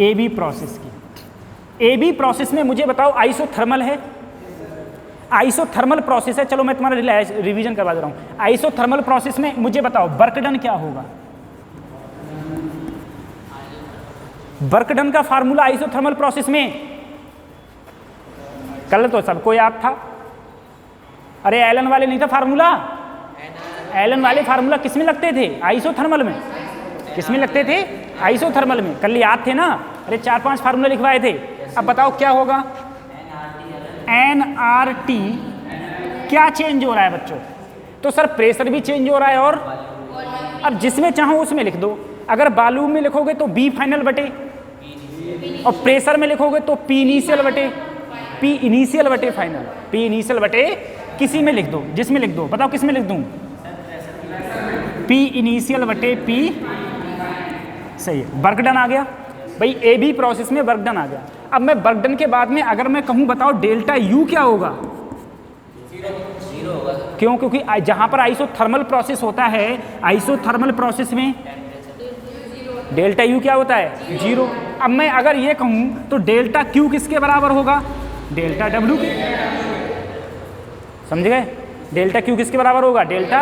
AB प्रोसेस की। AB प्रोसेस में मुझे बताओ आइसोथर्मल है, आइसोथर्मल प्रोसेस है। चलो मैं तुम्हारा रिवीजन करवा दे रहा हूं। आइसोथर्मल प्रोसेस में मुझे बताओ वर्क डन क्या होगा? वर्क डन का फार्मूला आइसोथर्मल प्रोसेस में कल तो सबको याद था। अरे एलन वाले नहीं था फार्मूला? एलन वाले फार्मूला किस में लगते थे? आइसोथर्मल में। किस में लगते थे? आइसोथर्मल में। कल याद थे ना? अरे 4-5 फार्मूला लिखवाए थे। अब बताओ क्या होगा? NRT। क्या चेंज हो रहा है बच्चों? तो सर प्रेशर भी चेंज हो रहा है, और अब जिसमें चाहो उसमें लिख दो। अगर वॉल्यूम में लिखोगे तो B फाइनल बटे, और प्रेशर में लिखोगे तो P इनिशियल बटे फाइनल। P इनिशियल बटे किसी में लिख दो, जिसमें लिख दो। बताओ किस में लिख दूं? P इनिशियल बटे P। सही है, वर्क डन आ गया भाई। AB प्रोसेस में वर्क डन आ गया। अब मैं वर्क डन के बाद में अगर मैं कहूं बताओ डेल्टा U क्या होगा? जीरो होगा। क्यों? क्योंकि जहां पर आइसोथर्मल प्रोसेस होता है, आइसोथर्मल प्रोसेस में डेल्टा U क्या होता है? जीरो। अब मैं अगर ये कहूं तो डेल्टा Q किसके बराबर होगा? डेल्टा W के। समझ गए? डेल्टा Q किसके बराबर होगा? डेल्टा।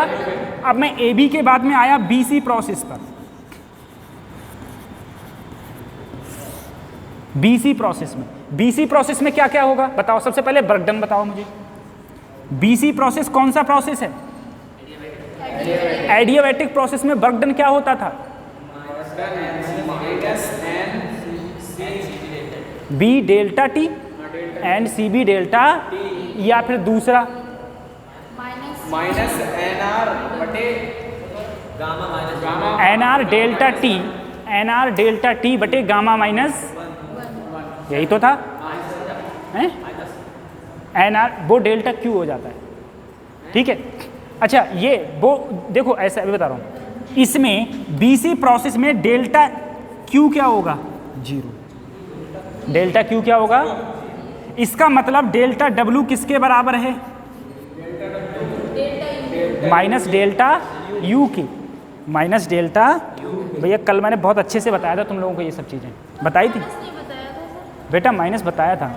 अब मैं AB के बाद में आया BC प्रोसेस पर। BC प्रोसेस में क्या क्या होगा बताओ? सबसे पहले वर्क डन बताओ मुझे। BC प्रोसेस कौन सा प्रोसेस है? एडियाबैटिक प्रोसेस में वर्क डन क्या होता था? B delta T and CB delta, या फिर दूसरा माइनस NR बटे गामा NR डेल्टा T बटे गामा माइनस, यही तो था हैं? NR वो डेल्टा Q हो जाता है। ठीक है, अच्छा ये वो देखो ऐसा अभी बता रहा हूँ। इसमें BC प्रोसेस में डेल्टा Q क्या होगा? जीरो। डेल्टा Q क्या होगा? इसका मतलब डेल्टा W किसके बराबर है? माइनस डेल्टा U की। माइनस डेल्टा, भैया कल मैंने बहुत अच्छे से बताया था तुम लोगों को, ये सब चीज़ें बताई थी बेटा। माइनस बताया था,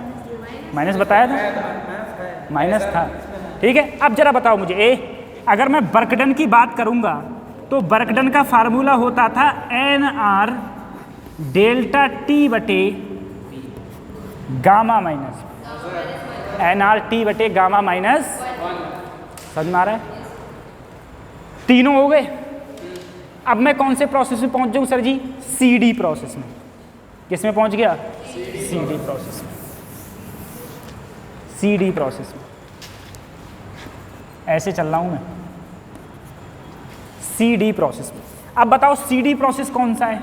माइनस था। ठीक है, अब जरा बताओ मुझे अगर मैं वर्क डन की बात करूंगा तो वर्क डन का फार्मूला होता था NR डेल्टा T बटे गामा माइनस, NR T बटे गामा माइनस। समझ में आ रहा है? तीनों हो गए। अब मैं कौन से प्रोसेस में पहुंच जाऊं सर जी? CD प्रोसेस में। किस में पहुंच गया? CD प्रोसेस में। CD प्रोसेस में ऐसे चल रहा हूं मैं। CD प्रोसेस में। अब बताओ CD प्रोसेस कौन सा है?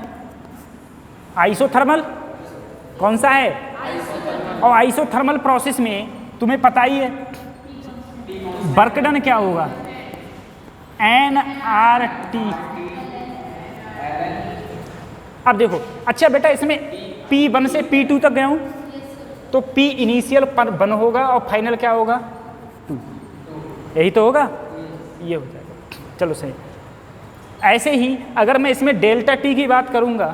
आइसोथर्मल। कौन सा है? और आइसोथर्मल प्रोसेस में तुम्हें पता ही है वर्क डन क्या होगा, nRT। अब देखो, अच्छा बेटा इसमें P1 से P2 तक गया हूं तो P इनिशियल पर 1 होगा और फाइनल क्या होगा 2, यही तो होगा, ये हो जाएगा। चलो सही। ऐसे ही अगर मैं इसमें डेल्टा T की बात करूंगा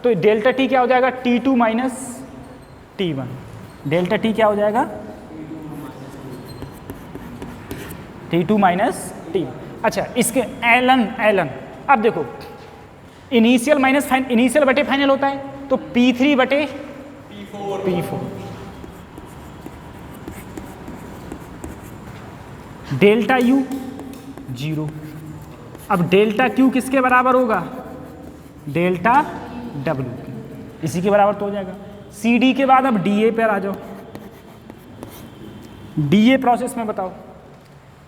तो डेल्टा T क्या हो जाएगा T2 minus T1। Delta T क्या हो जाएगा T2 माइनस T। अच्छा इसके एलन अब देखो इनिशियल माइनस फाइनल, इनिशियल बटे फाइनल होता है तो P3 बटे P4। Delta U 0। अब डेल्टा Q किसके बराबर होगा, डेल्टा W, इसी के बराबर तो हो जाएगा। CD के बाद अब DA पर आ जाओ। DA प्रोसेस में बताओ,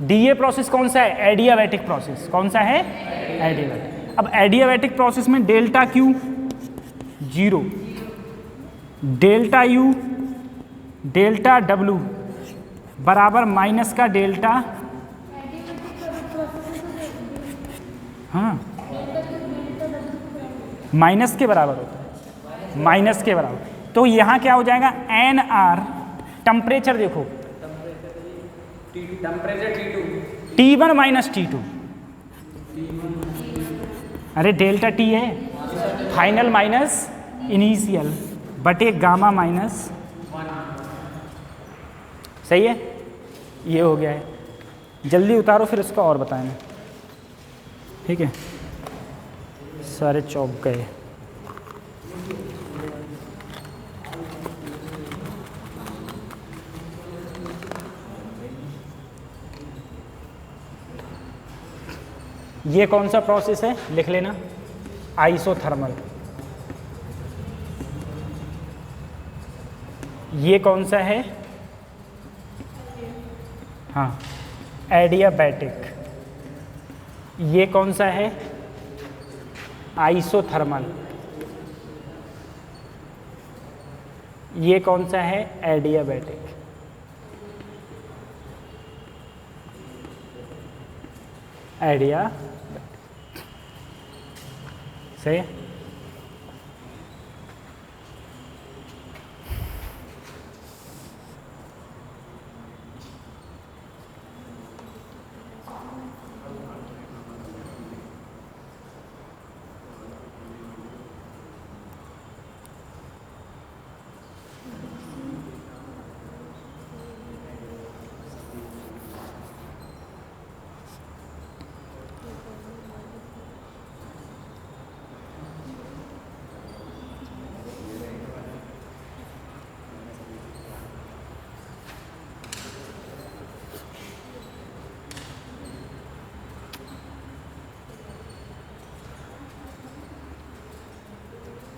DA प्रोसेस कौन सा है, एडियाबैटिक प्रोसेस। कौन सा है, एडियाबैटिक। अब एडियाबैटिक प्रोसेस में delta Q 0, delta U delta W बराबर माइनस का डेल्टा, हाँ माइनस के बराबर होता है, माइनस के बराबर। तो यहाँ क्या हो जाएगा NR, टेम्परेचर देखो T1 माइनस T2, अरे डेल्टा T है फाइनल माइनस इनिशियल बटे गामा माइनस, सही है, ये हो गया है। जल्दी उतारो फिर इसका और बताएंगे, ठीक है। सारे चौक गए। ये कौन सा प्रोसेस है लिख लेना, आइसोथर्मल। ये कौन सा है, हाँ एडियाबैटिक। ये कौन सा है, आइसोथर्मल। ये कौन सा है, एडियाबैटिक। एडियाबैटिक, सही है।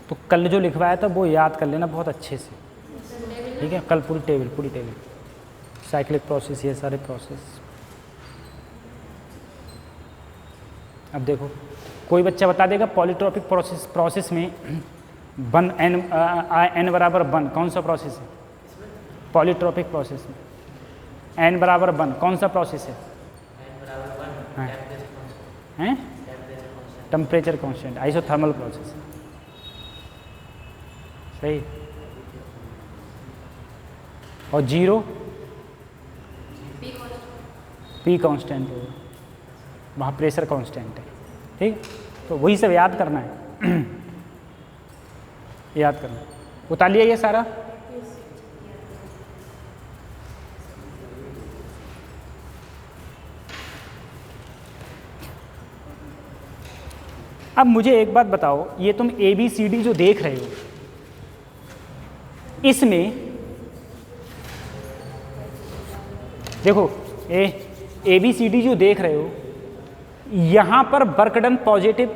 तो कल जो लिखवाया था वो याद कर लेना बहुत अच्छे से, ठीक है। कल पूरी टेबल साइक्लिक प्रोसेस, ये सारे प्रोसेस। अब देखो कोई बच्चा बता देगा पॉलीट्रॉपिक प्रोसेस में n बराबर 1 कौन सा प्रोसेस है, पॉलीट्रॉपिक प्रोसेस में n बराबर 1 कौन सा प्रोसेस है, हैं टेम्परेचर कांस्टेंट, आइसोथर्मल प्रोसेस, सही। और 0 P कांस्टेंट होगा, वहाँ प्रेशर कांस्टेंट है, ठीक। तो वही सब याद करना है याद करना। उतार लिया ये सारा, अब मुझे एक बात बताओ, ये तुम ABCD जो देख रहे हो इसमें देखो ABCD जो देख रहे हो, यहां पर वर्क डन पॉजिटिव,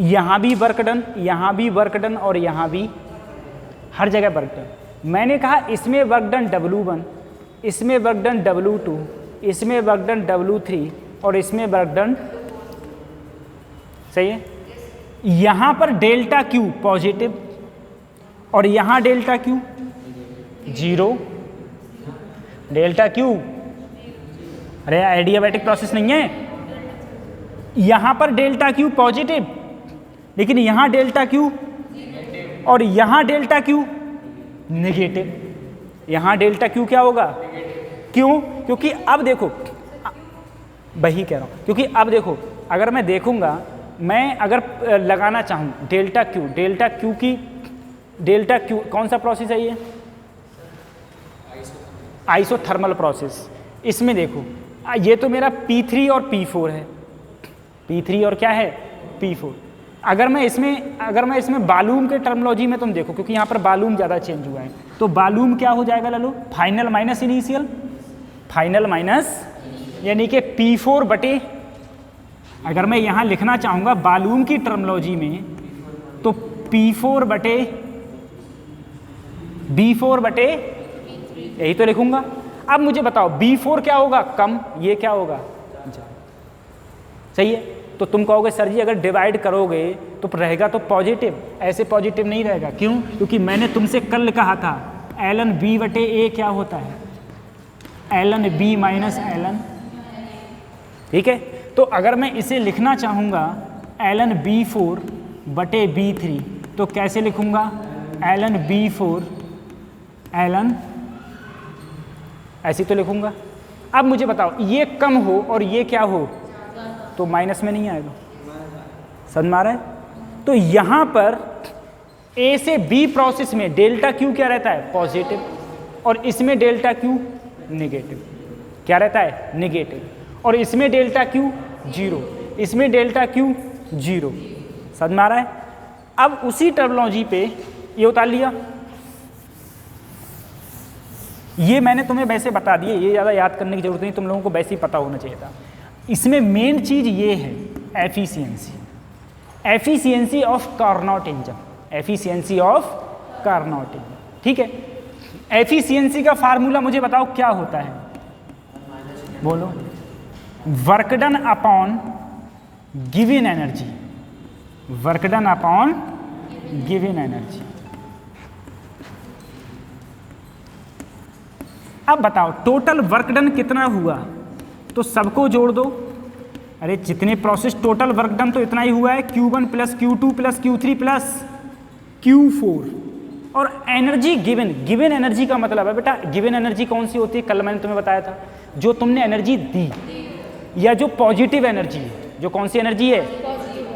यहां भी वर्क डन, यहां भी वर्क डन और यहां भी, हर जगह वर्क डन। मैंने कहा इसमें वर्क डन W1, इसमें वर्क डन W2, इसमें वर्क डन W3 और इसमें वर्क डन, सही है। यहां पर डेल्टा क्यू पॉजिटिव और यहां delta Q zero, delta Q, अरे एडियाबैटिक प्रोसेस नहीं है, यहां पर डेल्टा क्यू पॉजिटिव लेकिन यहां डेल्टा क्यू और यहां डेल्टा क्यू नेगेटिव, यहां डेल्टा क्यू क्या होगा, क्यों, क्योंकि अब देखो, वही कह रहा हूं, क्योंकि अब देखो अगर मैं देखूंगा, मैं अगर लगाना चाहूं डेल्टा क्यू, डेल्टा क्यू की, डेल्टा क्यू कौन सा प्रोसेस है ये, आइसोथर्मल प्रोसेस, इसमें देखो ये तो मेरा P3 और P4 है, P3 और क्या है P4, अगर मैं इसमें बालूम के टर्मोलॉजी में तुम देखो, क्योंकि यहाँ पर बालूम ज़्यादा चेंज हुआ है, तो बालूम क्या हो जाएगा लालो, final minus initial, final minus यानी कि P4 बटे, अगर मैं यहाँ लिखना चाहूँगा बालूम की टर्मोलॉजी में तो P4 बटे B4 बटे, यही तो लिखूंगा। अब मुझे बताओ B4 क्या होगा, कम, ये क्या होगा, सही है। तो तुम कहोगे सर जी अगर डिवाइड करोगे तो रहेगा तो पॉजिटिव, ऐसे पॉजिटिव नहीं रहेगा, क्यों, क्योंकि मैंने तुमसे कल कहा था ln B बटे A क्या होता है, ln B माइनस ln, ठीक है। तो अगर मैं इसे लिखना चाहूँगा ln B4 बटे B3 तो कैसे लिखूँगा, ln B4 ln, ऐसी तो लिखूँगा। अब मुझे बताओ ये कम हो और ये क्या हो तो माइनस में नहीं आएगा, समझ में आ रहा है। तो यहाँ पर A से B प्रोसेस में डेल्टा क्यू क्या रहता है, पॉजिटिव, और इसमें डेल्टा क्यू नेगेटिव, क्या रहता है, नेगेटिव, और इसमें डेल्टा क्यू जीरो, इसमें डेल्टा क्यू जीरो, समझ में आ रहा है। अब उसी टर्मोलॉजी पे ये उतार लिया, ये मैंने तुम्हें वैसे बता दिए, ये ज़्यादा याद करने की जरूरत नहीं, तुम लोगों को वैसे ही पता होना चाहिए था। इसमें मेन चीज़ ये है efficiency, efficiency of Carnot engine, efficiency of Carnot engine, ठीक है। एफिशिएंसी का फार्मूला मुझे बताओ क्या होता है, बोलो, work done upon given energy, work done upon given energy. अब बताओ टोटल वर्क डन कितना हुआ, तो सबको जोड़ दो, अरे जितने प्रोसेस टोटल वर्क डन तो इतना ही हुआ है, Q1 plus Q2 plus Q3 plus Q4, और एनर्जी गिवन, गिवन एनर्जी का मतलब है बेटा, गिवन एनर्जी कौन सी होती है, कल मैंने तुम्हें बताया था, जो तुमने एनर्जी दी या जो पॉजिटिव एनर्जी है, जो कौन सी एनर्जी है,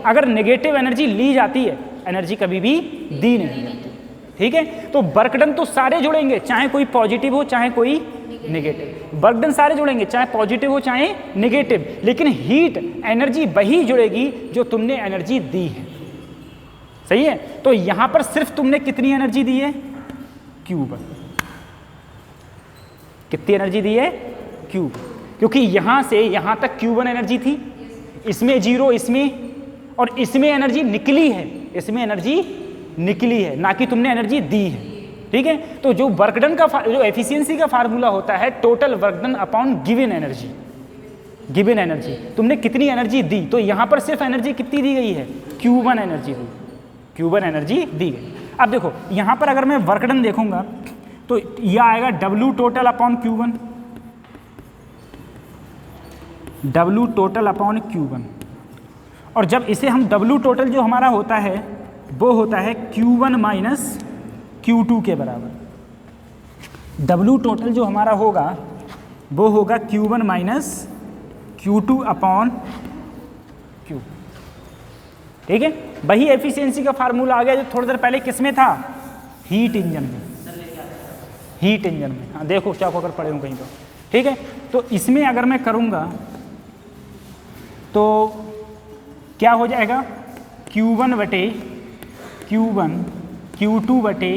अगर नेगेटिव एनर्जी ली जाती है एनर्जी कभी भी दी नहीं जाती, ठीक है। तो वर्क डन तो सारे जुड़ेंगे, चाहे कोई पॉजिटिव हो चाहे कोई नेगेटिव, वर्क डन सारे जुड़ेंगे चाहे पॉजिटिव हो चाहे नेगेटिव, लेकिन हीट एनर्जी वही जुड़ेगी जो तुमने एनर्जी दी है, सही है। तो यहां पर सिर्फ तुमने कितनी एनर्जी दी है, Q1, कितनी एनर्जी दी है, Q1, क्योंकि यहां से यहां तक Q1 एनर्जी थी, इसमें जीरो, इसमें और इसमें एनर्जी निकली है, इसमें एनर्जी निकली है, ना कि तुमने एनर्जी दी है, ठीक है। तो जो वर्क डन का जो एफिशिएंसी का फार्मूला होता है total work done upon given energy, given energy, तुमने कितनी एनर्जी दी, तो यहां पर सिर्फ एनर्जी कितनी दी गई है, Q1 एनर्जी दी, Q1 एनर्जी दी गई। अब देखो यहां पर अगर मैं वर्क डन देखूंगा तो यह आएगा W total upon Q1, W total upon Q1, और जब इसे हम W टोटल जो हमारा होता है वो होता है Q1 माइनस Q2 के बराबर। W टोटल जो हमारा होगा वो होगा Q1 minus Q2 upon Q, ठीक है। वही एफिशिएंसी का फार्मूला आ गया जो थोड़ी देर पहले किसमें था, हीट इंजन में, हीट इंजन में, हाँ देखो चाको अगर पढ़े हूँ कहीं तो, ठीक है। तो इसमें अगर मैं करूँगा तो क्या हो जाएगा, Q1 बटे Q1 Q2 बटे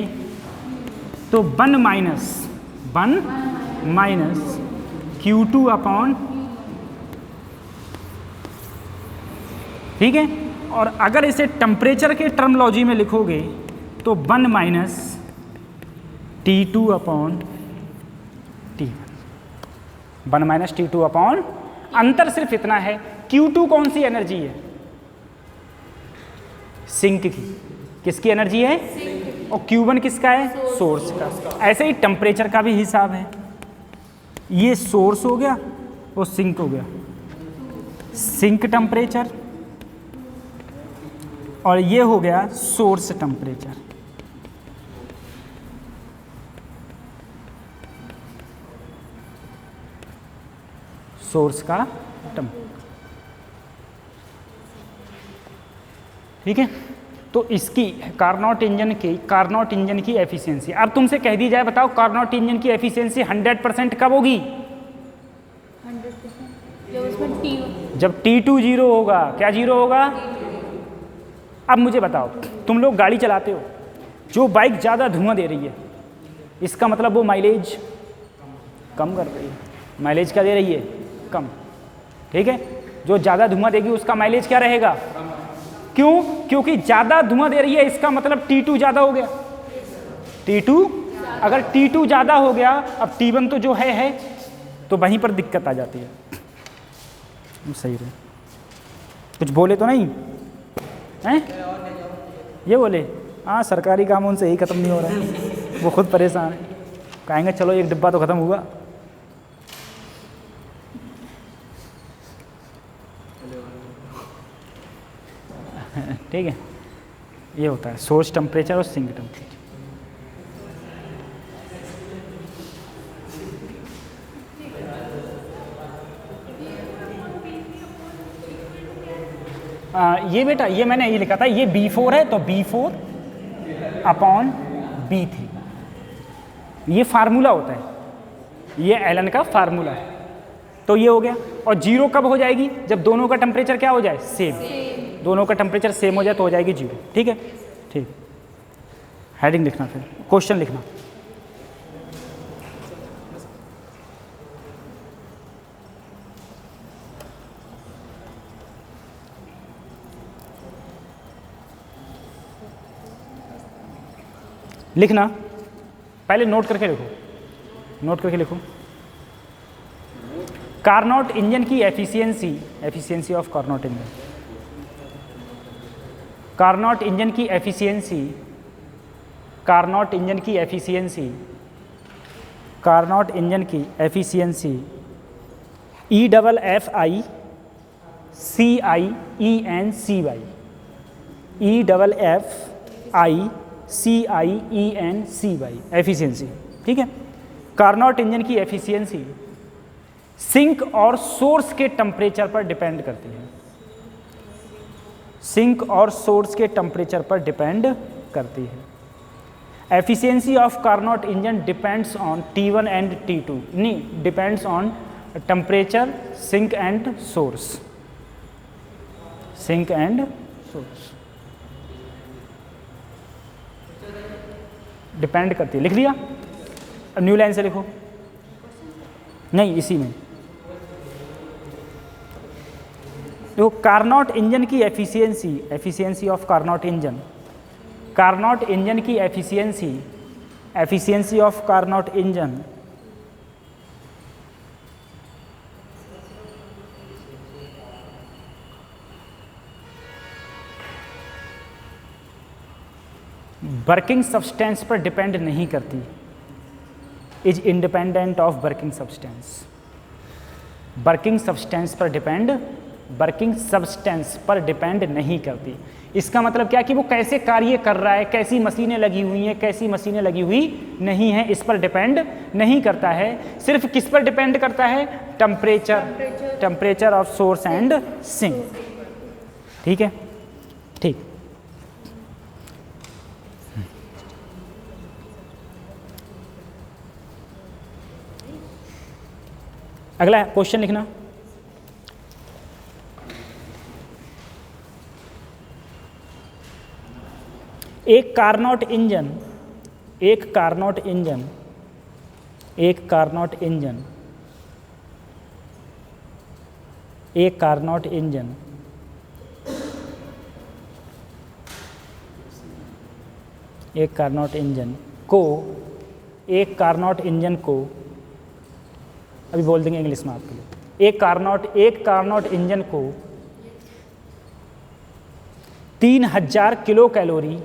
तो 1 माइनस Q2 अपॉन, ठीक है। और अगर इसे टेम्परेचर के टर्मोलॉजी में लिखोगे तो 1 minus T2 upon T1, 1 minus T2 upon, अंतर सिर्फ इतना है, Q2 कौन सी एनर्जी है, सिंक की। किसकी एनर्जी है? और Q1 किसका है? सोर्स का। ऐसे ही टेम्परेचर का भी हिसाब है, ये सोर्स हो गया और सिंक हो गया, सिंक टेम्परेचर, और ये हो गया सोर्स टेम्परेचर। सोर्स का टेम्परेचर, ठीक है। तो इसकी कार्नोट इंजन की एफिशिएंसी, अब तुमसे कह दी जाए बताओ कार्नोट इंजन की एफिशिएंसी 100% कब होगी? 100% जब उसमें T1 जब T2 जीरो होगा। क्या जीरो होगा? अब मुझे बताओ, तुम लोग गाड़ी चलाते हो, जो बाइक ज़्यादा धुआं दे रही है, इसका मतलब वो माइलेज कम कर रही है। माइलेज क्या दे रही है? कम, ठीक है। जो ज़्यादा धुआं देगी उसका माइलेज क्या रहेगा? क्यों? क्योंकि ज़्यादा धुआं दे रही है, इसका मतलब T2 ज़्यादा हो गया। T2, अगर T2 ज़्यादा हो गया, अब T1 तो जो है तो वहीं पर दिक्कत आ जाती है। सही रहे, कुछ बोले तो नहीं हैं? ये बोले हाँ, सरकारी काम उनसे ही ख़त्म नहीं हो रहा है, वो खुद परेशान है, कहेंगे चलो एक डिब्बा तो ख़त्म हुआ। ठीक है, ये होता है सोर्स टेम्परेचर और सिंक टेम्परेचर। ये बेटा, ये मैंने ये लिखा था, ये B4 है तो B4 अपॉन B3, ये फार्मूला होता है, ये एलन का फार्मूला है। तो ये हो गया। और जीरो कब हो जाएगी? जब दोनों का टेम्परेचर क्या हो जाए? सेम। दोनों का टेम्परेचर सेम हो जाए तो हो जाएगी जीरो। ठीक है, ठीक। हेडिंग लिखना, फिर क्वेश्चन लिखना। लिखना, पहले नोट करके लिखो, नोट करके लिखो। कार्नोट इंजन की efficiency of Carnot engine, Carnot engine की एफिशिएंसी, कार्नोट इंजन की एफिशिएंसी, कार्नोट इंजन की एफिशिएंसी EFFICIENCY, EFFICIENCY एफिशिएंसी। ठीक है, कार्नोट इंजन की एफिशिएंसी सिंक और सोर्स के टेम्परेचर पर डिपेंड करती है, सिंक और सोर्स के टेम्परेचर पर डिपेंड करती है। Efficiency of Carnot engine depends on T1 and T2, नहीं, depends on temperature, sink and source, sink and source depend करती है। लिख लिया? अब न्यू लाइन से लिखो, नहीं इसी में देखो। कार्नोट इंजन की efficiency, efficiency of Carnot engine, Carnot engine की efficiency, efficiency of Carnot engine working substance पर डिपेंड नहीं करती, is independent of working substance. Working substance पर डिपेंड, वर्किंग सब्सटेंस पर डिपेंड नहीं करती। इसका मतलब क्या कि वो कैसे कार्य कर रहा है, कैसी मशीनें लगी हुई हैं, कैसी मशीनें लगी हुई नहीं है, इस पर डिपेंड नहीं करता है। सिर्फ किस पर डिपेंड करता है? Temperature, temperature of source and sink. ठीक है, ठीक। अगला क्वेश्चन लिखना। एक कार्नोट इंजन, एक कार्नोट इंजन, एक कार्नोट इंजन, एक कार्नोट इंजन एक कार्नोट इंजन को, एक कार्नोट इंजन को, अभी बोल देंगे इंग्लिश में आपके लिए। एक कार्नोट इंजन को 3000 kilocalorie,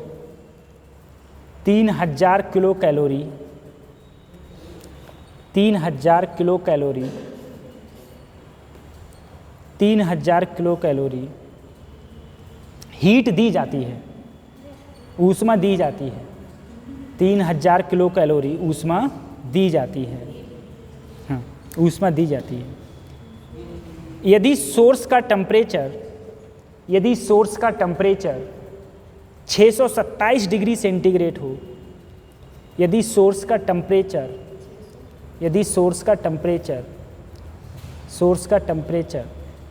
3000 kilocalorie, 3000 kilocalorie, 3000 kilocalorie heat दी जाती है, ऊष्मा दी जाती है। 3000 किलो कैलोरी ऊष्मा दी जाती है, हाँ ऊष्मा दी जाती है। यदि सोर्स का टेम्परेचर 627 डिग्री सेंटीग्रेड हो, यदि सोर्स का टेम्परेचर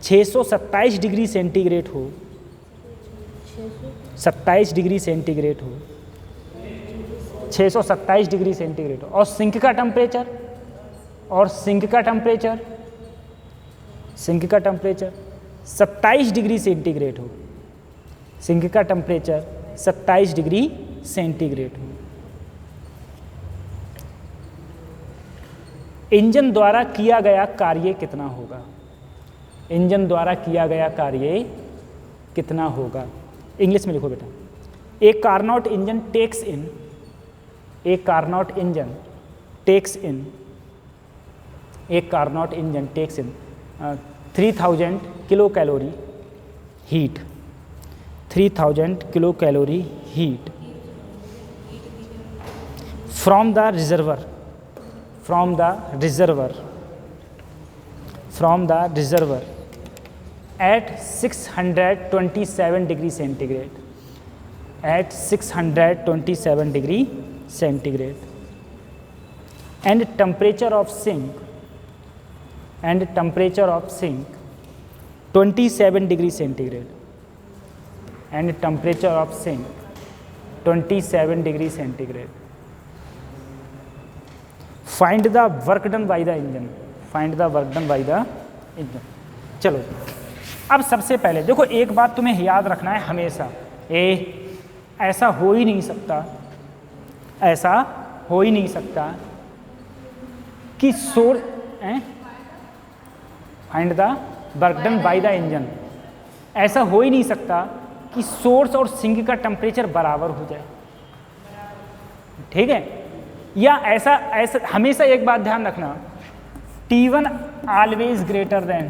627 डिग्री सेंटीग्रेड हो, 27 डिग्री सेंटीग्रेड हो, 627 डिग्री सेंटीग्रेड हो, और सिंक का टेम्परेचर 27 डिग्री सेंटीग्रेड हो, सिंक का टेम्परेचर 27 डिग्री सेंटीग्रेड हो। इंजन द्वारा किया गया कार्य कितना होगा? इंजन द्वारा किया गया कार्य कितना होगा? इंग्लिश में लिखो बेटा। A Carnot engine takes in 3000 kilocalorie heat, 3000 kilocalorie heat from the reservoir at 627 degree centigrade, at 627 degree centigrade, and temperature of sink 27 degree centigrade, and temperature of sink 27 degree centigrade. Find the work done by the engine. चलो अब सबसे पहले देखो, एक बात तुम्हें याद रखना है हमेशा, ऐसा हो ही नहीं सकता कि source find the work done by the engine, ऐसा हो ही नहीं सकता कि सोर्स और सिंक का टेम्परेचर बराबर हो जाए, ठीक है? या ऐसा हमेशा एक बात ध्यान रखना, T1 always greater then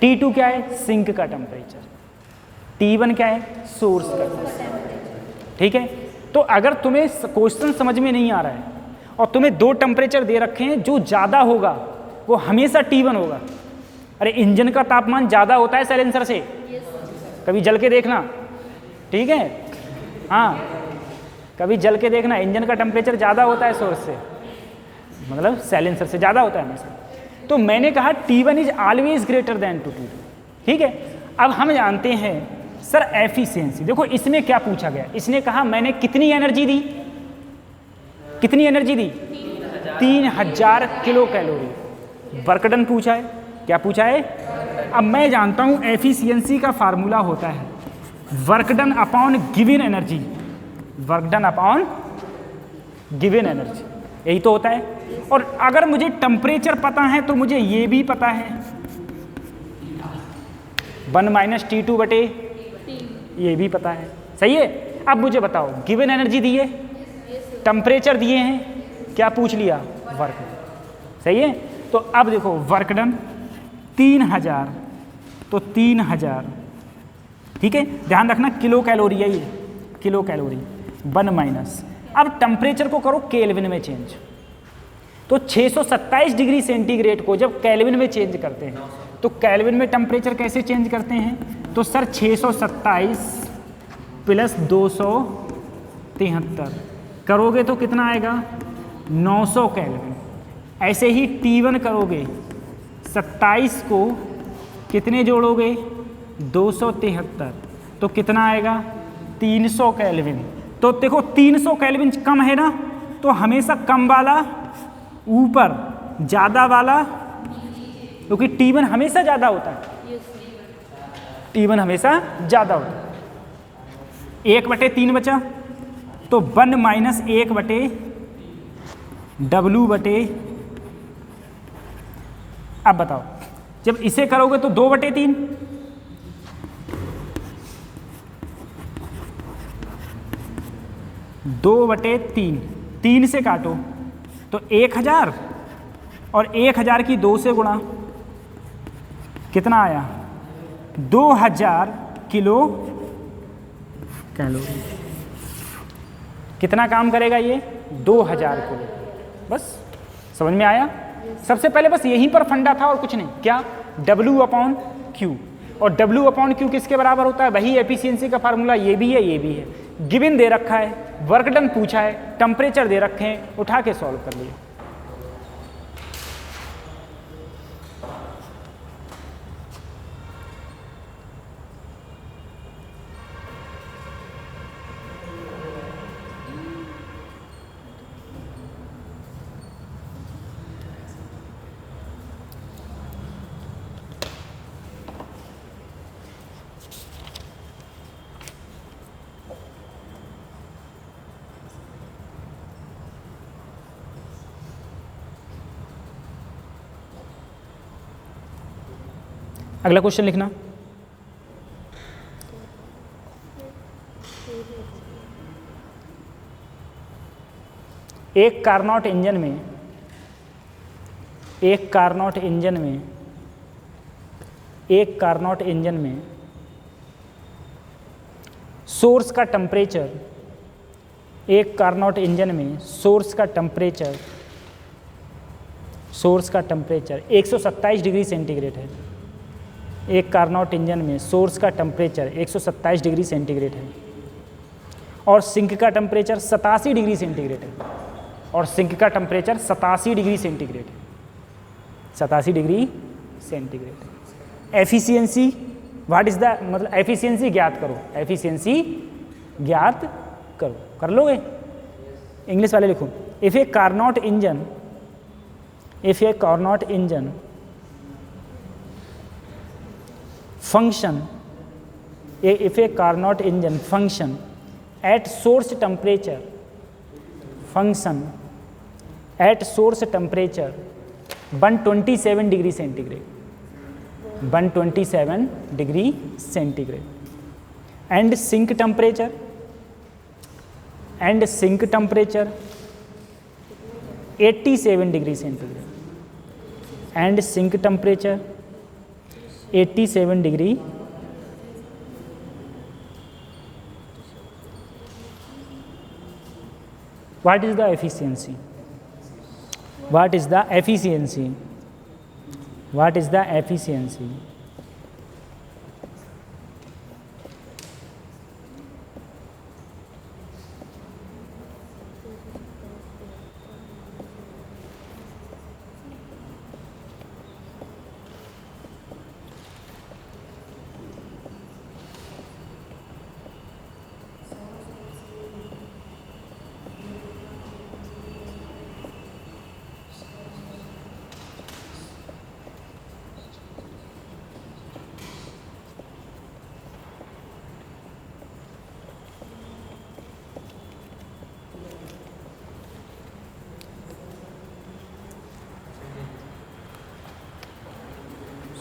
T2 क्या है? सिंक का टेम्परेचर। T1 क्या है? सोर्स का टेम्परेचर, ठीक है? तो अगर तुम्हें क्वेश्चन समझ में नहीं आ रहा है और तुम्हें दो टेम्परेचर दे रखे हैं, जो ज़्यादा होगा वो हमेशा T1 होगा। अरे इंजन का तापमान ज़्यादा होता है साइलेंसर से, कभी जल के देखना, ठीक है? हाँ, कभी जल के देखना, इंजन का टेम्परेचर ज़्यादा होता है सोर्स से, मतलब साइलेंसर से ज़्यादा होता है हमेशा। तो मैंने कहा T1 is always greater than to T2, ठीक है? अब हम जानते हैं सर एफिशिएंसी। देखो इसमें क्या पूछा गया, इसने कहा मैंने कितनी एनर्जी दी, 3000 किलो कैलोरी। वर्क डन पूछा है, क्या पूछा है? अब मैं जानता हूँ एफिशिएंसी का फार्मूला होता है work done upon given energy, यही तो होता है। और अगर मुझे टेम्परेचर पता है तो मुझे ये भी पता है 1 - T2 बटे, ये भी पता है, सही है? अब मुझे बताओ, गिवन एनर्जी दी है, टेम्परेचर दिए हैं, क्या पूछ लिया? वर्क, सही है? तो अब देखो वर्क डन 3000, तो 3000, ठीक है? ध्यान रखना किलो कैलोरी है, ये किलो कैलोरी 1 अब टेम्परेचर को करो केल्विन में चेंज, तो 627 डिग्री सेंटीग्रेड को जब केल्विन में चेंज करते हैं तो केल्विन में टेम्परेचर कैसे चेंज करते हैं? तो सर 627 प्लस 273 करोगे तो कितना आएगा? 900 केल्विन। ऐसे ही T1 करोगे, 27 को कितने जोड़ोगे? 273, तो कितना आएगा? 300 केल्विन। तो देखो 300 केल्विन कम है ना, तो हमेशा कम वाला ऊपर, ज़्यादा वाला, क्योंकि T1 हमेशा ज़्यादा होता है, T1 हमेशा ज़्यादा होता है। 1/3 बचा, तो 1 - 1/W बटे, अब बताओ जब इसे करोगे तो 2/3, 2/3, 3 से काटो तो 1000 और 1000 की 2 से गुणा, कितना आया 2000 किलो कैलोरी। कितना काम करेगा ये 2000 किलो। बस समझ में आया। सबसे पहले बस यहीं पर फंडा था और कुछ नहीं। क्या W/Q, और W/Q किसके बराबर होता है, वही एफिशिएंसी का फार्मूला ये भी है ये भी है। गिवन दे रखा है, वर्क डन पूछा है, टेम्परेचर दे रखे हैं, उठा के सॉल्व कर लिया। अगला क्वेश्चन लिखना। एक कारनॉट इंजन में सोर्स का टेम्परेचर 127 डिग्री सेंटीग्रेड है। एक कारनॉट इंजन में सोर्स का टेम्परेचर 127 डिग्री सेंटीग्रेड है और सिंक का टेम्परेचर 87 डिग्री सेंटीग्रेड है। 87 degree centigrade. Efficiency what is the, मतलब एफिशिएंसी ज्ञात करो। कर लोगे? इंग्लिश वाले लिखो। If a Carnot engine function at source temperature 127 degree centigrade and sink temperature 87 degree centigrade and sink temperature 87 degree what is the efficiency?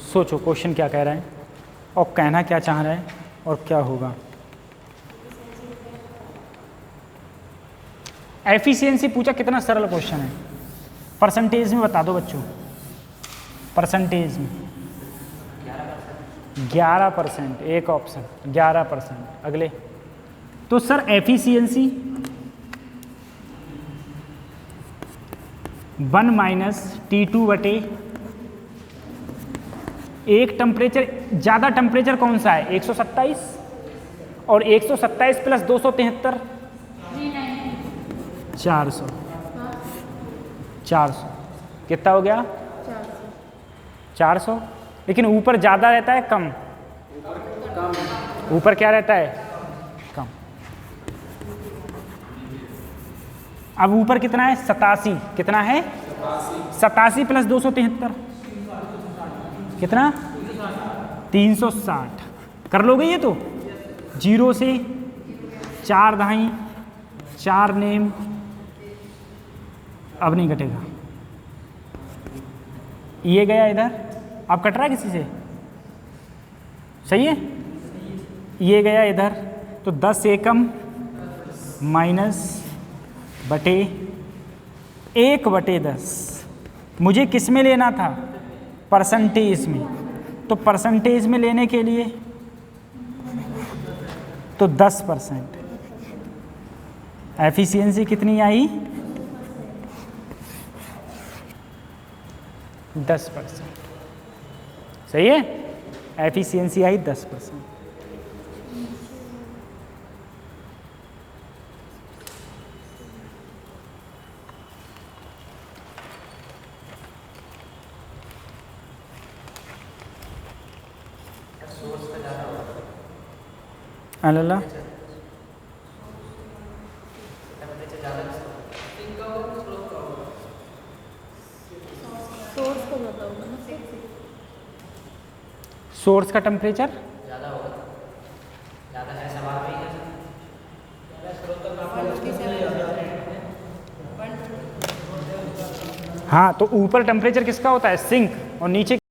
सोचो question क्या कह रहा है और कहना क्या चाह रहा है और क्या होगा। एफिशिएंसी पूछा, कितना सरल क्वेश्चन है। परसेंटेज में बता दो बच्चों, परसेंटेज में 11%, एक ऑप्शन 11%। अगले तो सर एफिशिएंसी 1 - T2 बटे एक टेम्परेचर, ज़्यादा टेम्परेचर कौन सा है 127 और 127 प्लस 273 400 कितना हो गया 400। लेकिन ऊपर ज़्यादा रहता है कम, ऊपर क्या रहता है कम। अब ऊपर कितना है 87, कितना है 87 प्लस 273 कितना 360। कर लोगे ये तो 0 से 4 दहाई 4 नेम, अब नहीं कटेगा। ये गया इधर, अब कट रहा है किसी से? सही है। ये गया इधर तो 10 एकम -1/10। मुझे किस में लेना था? परसेंटेज में। तो परसेंटेज में लेने के लिए तो 10%। एफिशिएंसी कितनी आई? 10%। सही है, एफिशिएंसी आई 10%। अल्लाह सोर्स का ज़्यादा होगा ना सर? सोर्स का टेम्परेचर ज़्यादा होगा, ज़्यादा है सवाल में ही है। हाँ, तो ऊपर टेम्परेचर किसका होता है? सिंक, और नीचे